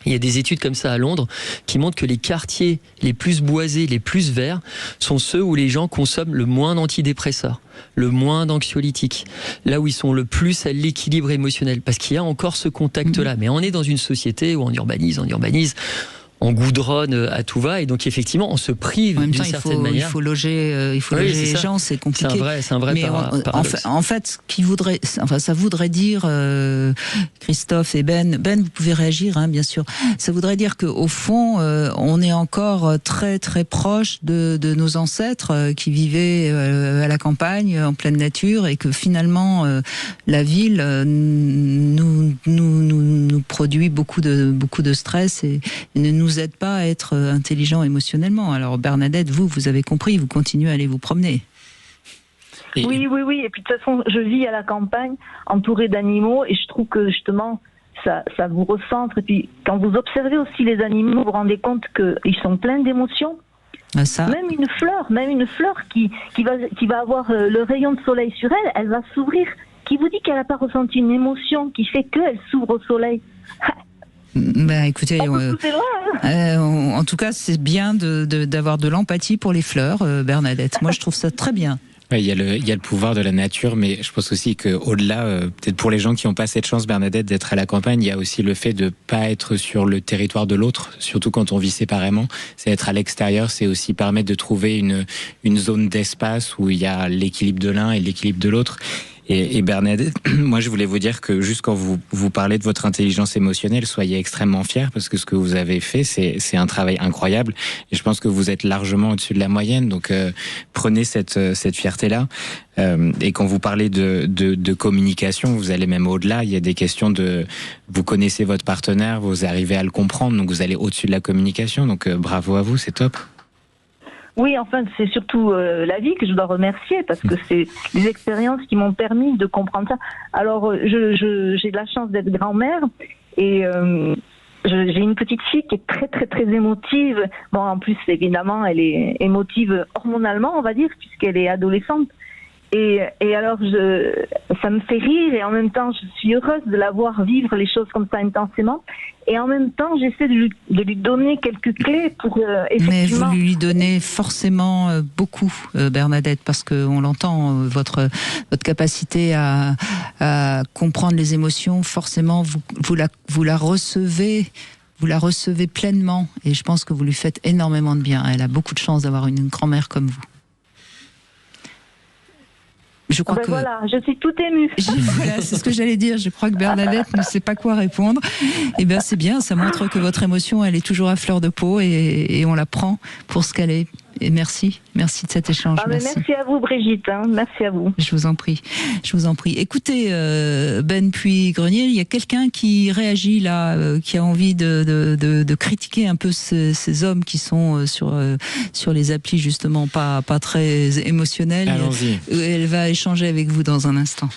Il y a des études comme ça à Londres qui montrent que les quartiers les plus boisés, les plus verts, sont ceux où les gens consomment le moins d'antidépresseurs, le moins d'anxiolytiques, là où ils sont le plus à l'équilibre émotionnel, parce qu'il y a encore ce contact-là. Mais on est dans une société où on urbanise, on goudronne à tout va, et donc effectivement on se prive d'une certaine manière. Il faut loger les gens, c'est compliqué. C'est un vrai paradoxe. En fait, ça voudrait dire, Christophe et Ben, vous pouvez réagir, hein, bien sûr. Ça voudrait dire qu'au fond, on est encore très très proche de nos ancêtres qui vivaient à la campagne, en pleine nature, et que finalement la ville nous produit beaucoup de stress et ne nous aide pas à être intelligent émotionnellement. Alors Bernadette, vous avez compris, vous continuez à aller vous promener. Oui. Et puis de toute façon, je vis à la campagne, entourée d'animaux, et je trouve que justement, ça vous recentre. Et puis quand vous observez aussi les animaux, vous vous rendez compte qu'ils sont pleins d'émotions. Même une fleur qui va avoir le rayon de soleil sur elle, elle va s'ouvrir. Qui vous dit qu'elle n'a pas ressenti une émotion qui fait qu'elle s'ouvre au soleil? Écoutez, en tout cas, c'est bien d'avoir de l'empathie pour les fleurs, Bernadette. Moi, je trouve ça très bien. Il y a le pouvoir de la nature, mais je pense aussi qu'au-delà, peut-être pour les gens qui n'ont pas cette chance, Bernadette, d'être à la campagne, il y a aussi le fait de ne pas être sur le territoire de l'autre, surtout quand on vit séparément. C'est être à l'extérieur, c'est aussi permettre de trouver une zone d'espace où il y a l'équilibre de l'un et l'équilibre de l'autre. Et Bernadette, moi je voulais vous dire que juste quand vous parlez de votre intelligence émotionnelle, soyez extrêmement fiers parce que ce que vous avez fait, c'est un travail incroyable et je pense que vous êtes largement au-dessus de la moyenne. Donc prenez cette fierté-là. Et quand vous parlez de communication, vous allez même au-delà. Il y a des questions vous connaissez votre partenaire, vous arrivez à le comprendre, donc vous allez au-dessus de la communication. Donc bravo à vous, c'est top. Oui, enfin, c'est surtout la vie que je dois remercier parce que c'est les expériences qui m'ont permis de comprendre ça. Alors, j'ai de la chance d'être grand-mère et j'ai une petite fille qui est très, très, très émotive. Bon, en plus, évidemment, elle est émotive hormonalement, on va dire, puisqu'elle est adolescente. Et alors, ça me fait rire et en même temps, je suis heureuse de la voir vivre les choses comme ça intensément. Et en même temps, j'essaie de lui donner quelques clés pour effectivement... Mais vous lui donnez forcément beaucoup, Bernadette, parce qu'on l'entend, votre capacité à comprendre les émotions, forcément, vous la recevez. Vous la recevez pleinement et je pense que vous lui faites énormément de bien. Elle a beaucoup de chance d'avoir une grand-mère comme vous. Je crois que... Voilà, je suis tout émue. Voilà, c'est ce que j'allais dire. Je crois que Bernadette ne sait pas quoi répondre. Eh bien, c'est bien. Ça montre que votre émotion, elle est toujours à fleur de peau et on la prend pour ce qu'elle est. Et merci de cet échange. Merci à vous, Brigitte. Merci à vous. Je vous en prie. Écoutez, Ben Puy-Grenier, il y a quelqu'un qui réagit là, qui a envie de critiquer un peu ces hommes qui sont sur les applis justement pas très émotionnels. Allons-y. Elle va échanger avec vous dans un instant.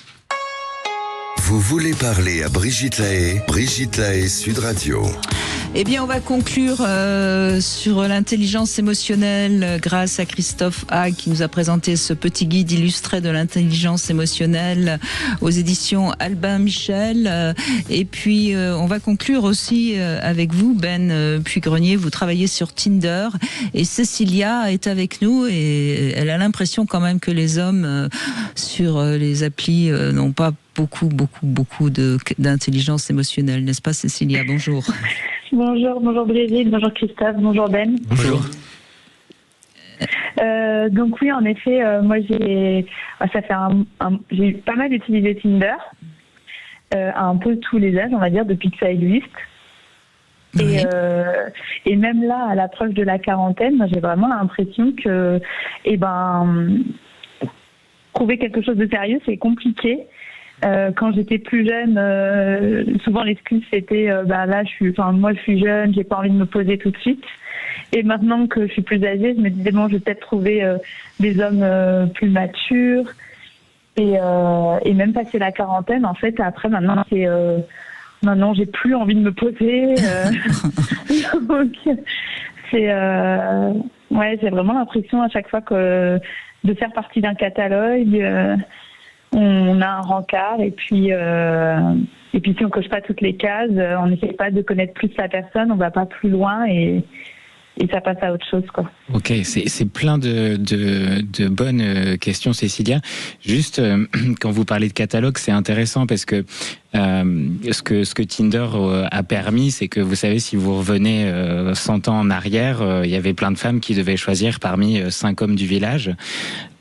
Vous voulez parler à Brigitte Lahaie? Brigitte Lahaie, Sud Radio. Eh bien, on va conclure sur l'intelligence émotionnelle grâce à Christophe Haag qui nous a présenté ce petit guide illustré de l'intelligence émotionnelle aux éditions Albin Michel. Et puis, on va conclure aussi avec vous, Ben Puy-Grenier. Vous travaillez sur Tinder et Cécilia est avec nous et elle a l'impression quand même que les hommes sur les applis n'ont pas beaucoup d'intelligence émotionnelle, n'est-ce pas Cécilia? Bonjour. Bonjour Brigitte, bonjour Christophe, bonjour Ben. Bonjour. Donc oui, en effet, moi j'ai eu pas mal utilisé Tinder, à un peu tous les âges, on va dire, depuis que ça existe. Oui. Et même là, à l'approche de la quarantaine, j'ai vraiment l'impression que, trouver quelque chose de sérieux, c'est compliqué. Quand j'étais plus jeune, souvent l'excuse c'était moi je suis jeune, j'ai pas envie de me poser tout de suite. Et maintenant que je suis plus âgée, je me disais bon, je vais peut-être trouver des hommes plus matures. Et même passer la quarantaine, en fait, après maintenant j'ai plus envie de me poser. Donc j'ai vraiment l'impression à chaque fois de faire partie d'un catalogue. On a un rencard et puis si on coche pas toutes les cases, on n'essaie pas de connaître plus la personne, on va pas plus loin et ça passe à autre chose, quoi. Ok, c'est plein de bonnes questions, Cécilia. Juste quand vous parlez de catalogue, c'est intéressant parce que ce que Tinder a permis, c'est que vous savez, si vous revenez 100 ans en arrière, il y avait plein de femmes qui devaient choisir parmi 5 hommes du village,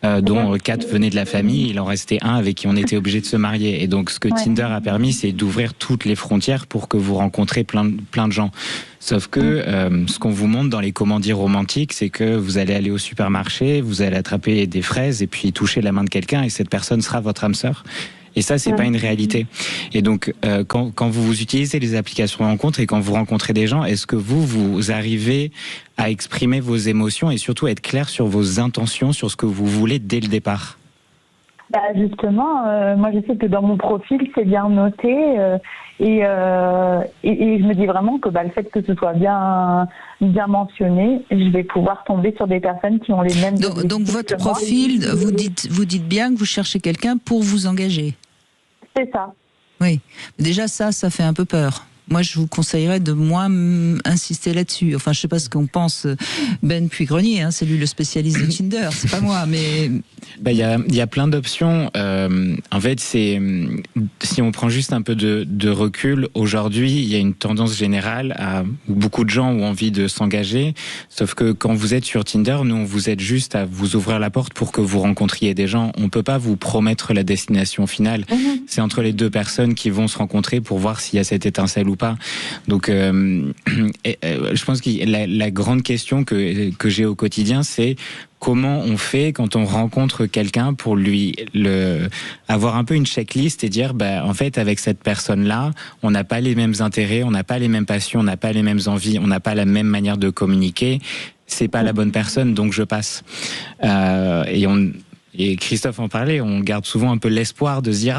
dont 4 venaient de la famille. Il en restait un avec qui on était obligé de se marier. Et donc, ce que Tinder a permis, c'est d'ouvrir toutes les frontières pour que vous rencontrez plein de gens. Sauf que ce qu'on vous montre dans les comédies romantiques, c'est que vous allez aller au supermarché, vous allez attraper des fraises et puis toucher la main de quelqu'un et cette personne sera votre âme sœur. Et ça, c'est pas une réalité. Et donc, quand vous utilisez les applications de rencontre et quand vous rencontrez des gens, est-ce que vous arrivez à exprimer vos émotions et surtout à être clair sur vos intentions, sur ce que vous voulez dès le départ? Justement, moi je sais que dans mon profil c'est bien noté et je me dis vraiment que le fait que ce soit bien mentionné, je vais pouvoir tomber sur des personnes qui ont les mêmes. Donc votre profil, vous dites bien que vous cherchez quelqu'un pour vous engager. C'est ça. Oui, déjà ça fait un peu peur. Moi, je vous conseillerais de moins insister là-dessus. Enfin, je sais pas ce qu'on pense Ben Puy-Grenier, c'est lui le spécialiste de Tinder, c'est pas moi, mais... Il y a plein d'options. En fait, si on prend juste un peu de recul, aujourd'hui, il y a une tendance générale où beaucoup de gens ont envie de s'engager, sauf que quand vous êtes sur Tinder, nous, on vous aide juste à vous ouvrir la porte pour que vous rencontriez des gens. On peut pas vous promettre la destination finale. C'est entre les deux personnes qui vont se rencontrer pour voir s'il y a cette étincelle ou pas. Donc, je pense que la grande question que j'ai au quotidien, c'est comment on fait quand on rencontre quelqu'un pour avoir un peu une checklist et dire, en fait, avec cette personne-là, on n'a pas les mêmes intérêts, on n'a pas les mêmes passions, on n'a pas les mêmes envies, on n'a pas la même manière de communiquer. C'est pas la bonne personne, donc je passe. Et Christophe en parlait, on garde souvent un peu l'espoir de se dire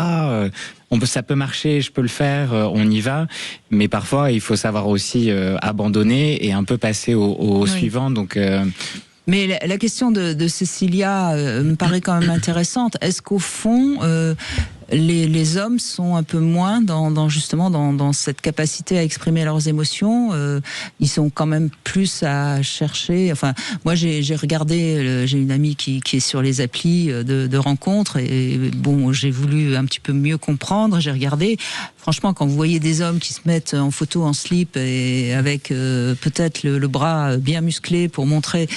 ça peut marcher, je peux le faire, on y va. Mais parfois, il faut savoir aussi abandonner et un peu passer au suivant. Donc, Mais la question de Cécilia me paraît quand même intéressante. Est-ce qu'au fond, les hommes sont un peu moins dans cette capacité à exprimer leurs émotions? Ils sont quand même plus à chercher. Enfin, moi j'ai regardé, j'ai une amie qui est sur les applis de rencontres et bon, j'ai voulu un petit peu mieux comprendre. J'ai regardé. Franchement, quand vous voyez des hommes qui se mettent en photo en slip et avec peut-être le bras bien musclé pour montrer,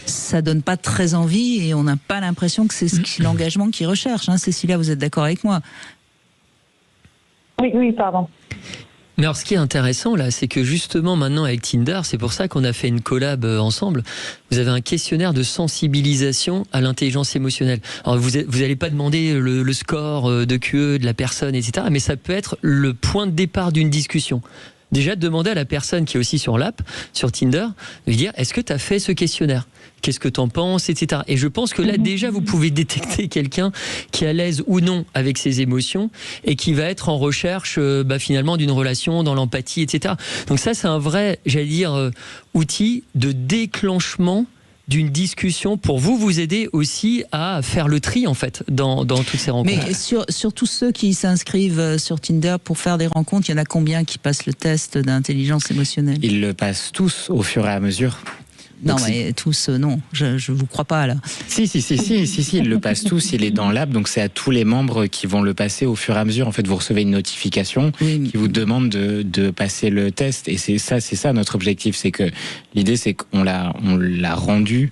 ça donne pas très envie et on n'a pas l'impression que c'est l'engagement qu'ils recherchent. Cécilia, vous êtes d'accord avec moi? Oui, pardon. Mais alors, ce qui est intéressant là, c'est que justement maintenant avec Tinder, c'est pour ça qu'on a fait une collab ensemble. Vous avez un questionnaire de sensibilisation à l'intelligence émotionnelle. Alors vous n'allez pas demander le score de QE de la personne, etc. Mais ça peut être le point de départ d'une discussion. déjà demander à la personne qui est aussi sur l'app, sur Tinder, de lui dire, est-ce que tu as fait ce questionnaire ? Qu'est-ce que tu en penses, etc. Et je pense que là, déjà, vous pouvez détecter quelqu'un qui est à l'aise ou non avec ses émotions et qui va être en recherche, finalement, d'une relation, dans l'empathie, etc. Donc ça, c'est un vrai, j'allais dire, outil de déclenchement d'une discussion pour vous aider aussi à faire le tri, en fait, dans toutes ces rencontres. Mais sur tous ceux qui s'inscrivent sur Tinder pour faire des rencontres, il y en a combien qui passent le test d'intelligence émotionnelle ? Ils le passent tous au fur et à mesure. Non, mais tous, non, je vous crois pas là. Si, ils le passent tous, il est dans l'app, donc c'est à tous les membres qui vont le passer au fur et à mesure. En fait, vous recevez une notification qui vous demande de passer le test, et c'est ça notre objectif, c'est que l'idée c'est qu'on l'a rendu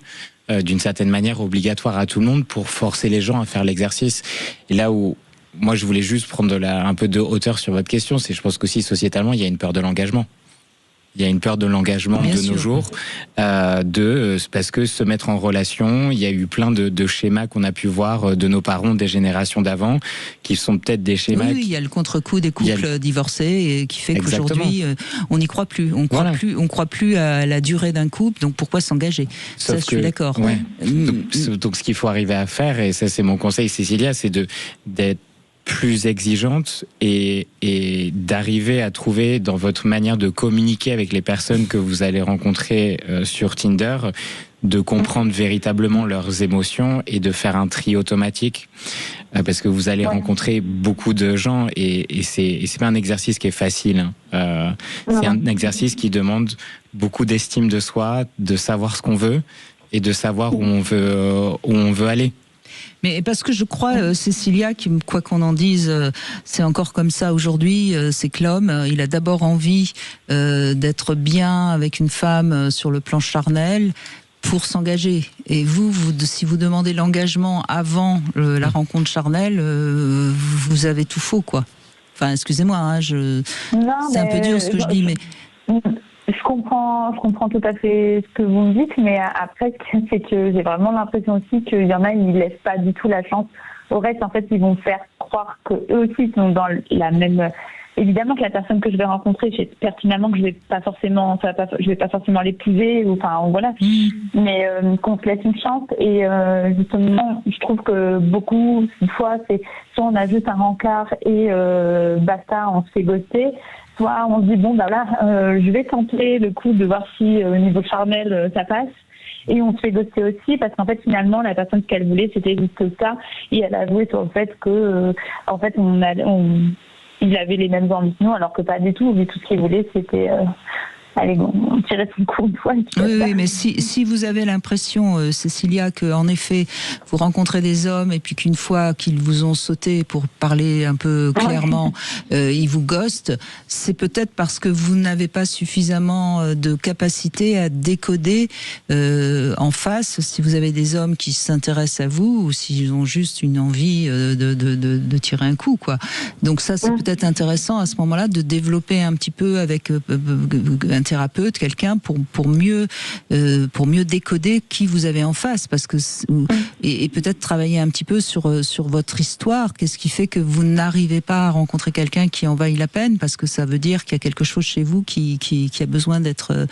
d'une certaine manière obligatoire à tout le monde pour forcer les gens à faire l'exercice. Et là où moi je voulais juste prendre un peu de hauteur sur votre question, c'est je pense qu'aussi sociétalement il y a une peur de l'engagement. Il y a une peur de l'engagement nos jours, parce que se mettre en relation, il y a eu plein de schémas qu'on a pu voir de nos parents des générations d'avant, qui sont peut-être des schémas... Oui, il y a le contre-coup des couples divorcés, et qui fait qu'aujourd'hui, on n'y croit plus. On croit plus à la durée d'un couple, donc pourquoi s'engager ? Ça, je suis d'accord. Ouais. Donc, ce qu'il faut arriver à faire, et ça c'est mon conseil, Cécilia, c'est d'être plus exigeante et d'arriver à trouver dans votre manière de communiquer avec les personnes que vous allez rencontrer sur Tinder, de comprendre véritablement leurs émotions et de faire un tri automatique, parce que vous allez rencontrer beaucoup de gens et c'est pas un exercice qui est facile. C'est un exercice qui demande beaucoup d'estime de soi, de savoir ce qu'on veut et de savoir où on veut aller. Mais parce que je crois, Cécilia, quoi qu'on en dise, c'est encore comme ça aujourd'hui, c'est que l'homme, il a d'abord envie d'être bien avec une femme sur le plan charnel pour s'engager. Et vous, si vous demandez l'engagement avant la rencontre charnelle, vous avez tout faux, quoi. Enfin, excusez-moi, c'est un peu dur ce que je dis, mais... Je comprends tout à fait ce que vous me dites, mais après, c'est que j'ai vraiment l'impression aussi qu'il y en a, ils ne laissent pas du tout la chance au reste. En fait, ils vont faire croire qu'eux aussi sont dans la même... Évidemment que la personne que je vais rencontrer, je sais pertinemment que je vais pas forcément l'épouser, ou enfin voilà, mais qu'on se laisse une chance. Et justement, je trouve que beaucoup, une fois, c'est soit on a juste un rencard et basta, on se fait ghoster. Soit on se dit je vais tenter le coup de voir si au niveau charnel ça passe, et on se fait ghoster aussi parce qu'en fait finalement la personne qu'elle voulait c'était juste ça, et elle a joué sur le fait que il avait les mêmes ambitions que nous, alors que pas du tout. Lui, tout ce qu'il voulait c'était allez, on tirait son coup une fois. Oui, mais si vous avez l'impression, Cécilia, que en effet vous rencontrez des hommes et puis qu'une fois qu'ils vous ont sauté, pour parler un peu clairement, ils vous ghostent, c'est peut-être parce que vous n'avez pas suffisamment de capacité à décoder en face si vous avez des hommes qui s'intéressent à vous ou s'ils ont juste une envie de tirer un coup, quoi. Donc ça, c'est peut-être intéressant à ce moment-là de développer un petit peu avec un thérapeute, quelqu'un pour mieux décoder qui vous avez en face, parce que et peut-être travailler un petit peu sur votre histoire. Qu'est-ce qui fait que vous n'arrivez pas à rencontrer quelqu'un qui en vaille la peine, parce que ça veut dire qu'il y a quelque chose chez vous qui a besoin d'être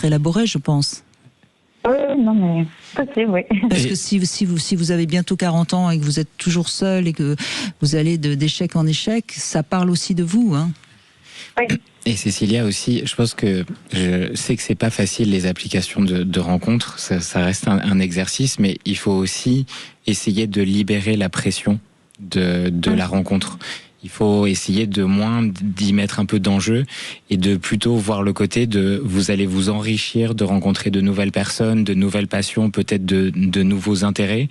élaboré, je pense. Oui, non, mais possible, oui. Parce que si vous avez bientôt 40 ans et que vous êtes toujours seul et que vous allez d'échec en échec, ça parle aussi de vous, hein. Oui. Et Cécilia aussi, je pense que je sais que c'est pas facile les applications de rencontres, ça reste un exercice, mais il faut aussi essayer de libérer la pression de la rencontre. Il faut essayer de moins d'y mettre un peu d'enjeu et de plutôt voir le côté de vous allez vous enrichir, de rencontrer de nouvelles personnes, de nouvelles passions, peut-être de nouveaux intérêts,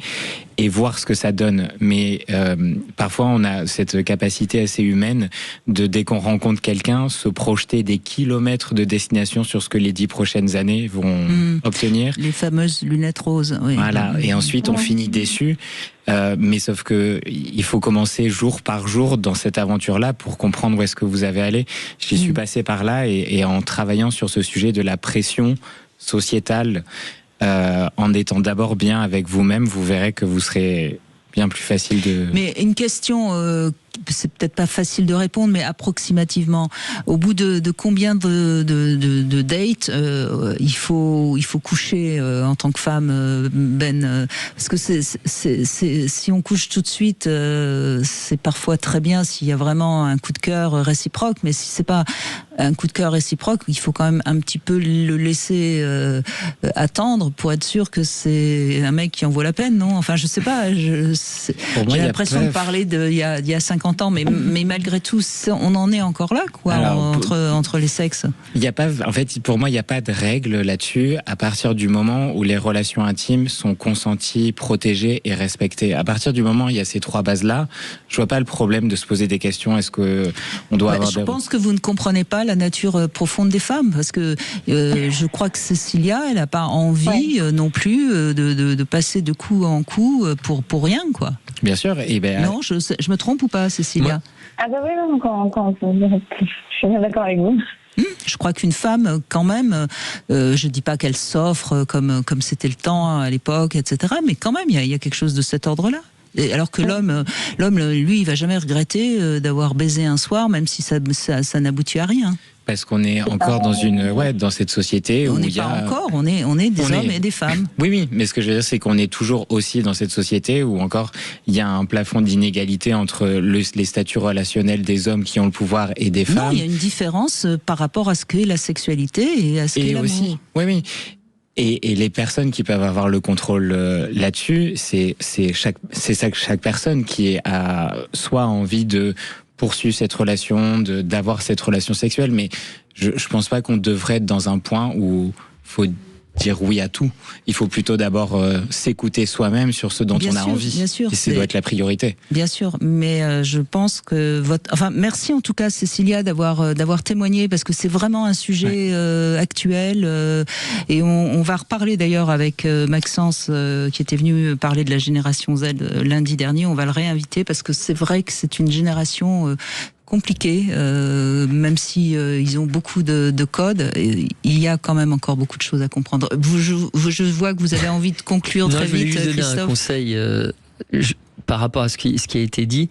et voir ce que ça donne. Mais parfois on a cette capacité assez humaine de, dès qu'on rencontre quelqu'un, se projeter des kilomètres de destination sur ce que les 10 prochaines années vont obtenir. Les fameuses lunettes roses. Oui. Voilà. Et ensuite on finit déçu. Mais sauf que il faut commencer jour par jour dans cette aventure-là pour comprendre où est-ce que vous avez allé. J'y suis passé par là, et en travaillant sur ce sujet de la pression sociétale, en étant d'abord bien avec vous-même, vous verrez que vous serez bien plus facile de... Mais une question c'est peut-être pas facile de répondre, mais approximativement, au bout de combien de dates il faut coucher en tant que femme, Ben, parce que si on couche tout de suite, c'est parfois très bien s'il y a vraiment un coup de cœur réciproque, mais si c'est pas un coup de cœur réciproque, il faut quand même un petit peu le laisser attendre pour être sûr que c'est un mec qui en vaut la peine, non? Enfin, je sais pas. J'ai l'impression de parler d'il y a 50 ans, mais malgré tout, on en est encore là, quoi. Alors, entre les sexes. Il y a pas, en fait, pour moi, il n'y a pas de règle là-dessus. À partir du moment où les relations intimes sont consenties, protégées et respectées, à partir du moment où il y a ces 3 bases-là, je vois pas le problème de se poser des questions. Est-ce que on doit avoir Je pense que vous ne comprenez pas la nature profonde des femmes, parce que je crois que Cécilia, elle n'a pas envie non plus de passer de coup en coup pour rien, quoi. Bien sûr. Et non, je me trompe ou pas, Cécilia? Ah bah oui, je suis bien d'accord avec vous. Je crois qu'une femme, quand même, je dis pas qu'elle s'offre comme c'était le temps à l'époque, etc. Mais quand même, il y a quelque chose de cet ordre-là. Et alors que l'homme, lui, il va jamais regretter d'avoir baisé un soir, même si ça n'aboutit à rien. Parce qu'on est encore dans cette société où il y a... On est des hommes et des femmes. Oui, mais ce que je veux dire, c'est qu'on est toujours aussi dans cette société où encore il y a un plafond d'inégalité entre les statuts relationnels des hommes qui ont le pouvoir et des femmes. Non, il y a une différence par rapport à ce qu'est la sexualité et à ce qu'est l'amour. Aussi, oui. Et les personnes qui peuvent avoir le contrôle là-dessus, c'est chaque personne qui a soit envie de poursuivre cette relation, d'avoir cette relation sexuelle, mais je pense pas qu'on devrait être dans un point où faut dire oui à tout. Il faut plutôt d'abord s'écouter soi-même sur ce dont on a envie. Bien sûr, et ça doit être la priorité. Bien sûr, mais je pense que merci en tout cas Cécilia d'avoir témoigné, parce que c'est vraiment un sujet actuel et on va reparler d'ailleurs avec Maxence qui était venu parler de la génération Z lundi dernier. On va le réinviter parce que c'est vrai que c'est une génération compliqué, même si ils ont beaucoup de codes, il y a quand même encore beaucoup de choses à comprendre. Je vois que vous avez envie de conclure très vite, Christophe. Je vais juste donner un conseil par rapport à ce qui a été dit.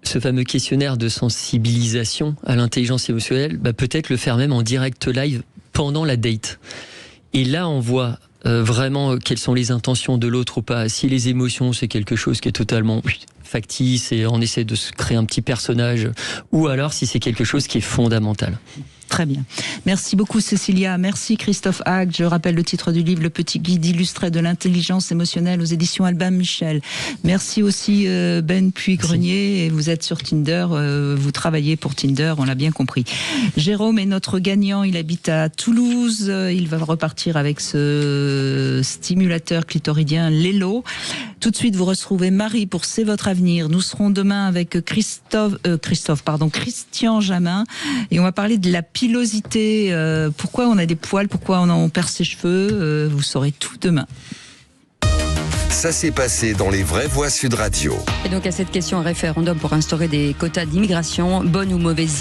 Ce fameux questionnaire de sensibilisation à l'intelligence émotionnelle, peut-être le faire même en direct live pendant la date. Et là, on voit vraiment quelles sont les intentions de l'autre ou pas. Si les émotions, c'est quelque chose qui est totalement factice et on essaie de se créer un petit personnage, ou alors si c'est quelque chose qui est fondamental. Très bien. Merci beaucoup Cécilia. Merci Christophe Hague. Je rappelle le titre du livre, Le petit guide illustré de l'intelligence émotionnelle aux éditions Albin Michel. Merci aussi Ben Puy-Grenier. Vous êtes sur Tinder, vous travaillez pour Tinder, on l'a bien compris. Jérôme est notre gagnant, il habite à Toulouse. Il va repartir avec ce stimulateur clitoridien Lelo. Tout de suite, vous retrouvez Marie pour C'est votre avenir. Nous serons demain avec Christian Jamin et on va parler de la pilosité, pourquoi on a des poils, pourquoi on perd ses cheveux, vous saurez tout demain. Ça s'est passé dans les vraies voix Sud Radio. Et donc à cette question, un référendum pour instaurer des quotas d'immigration, bonne ou mauvaise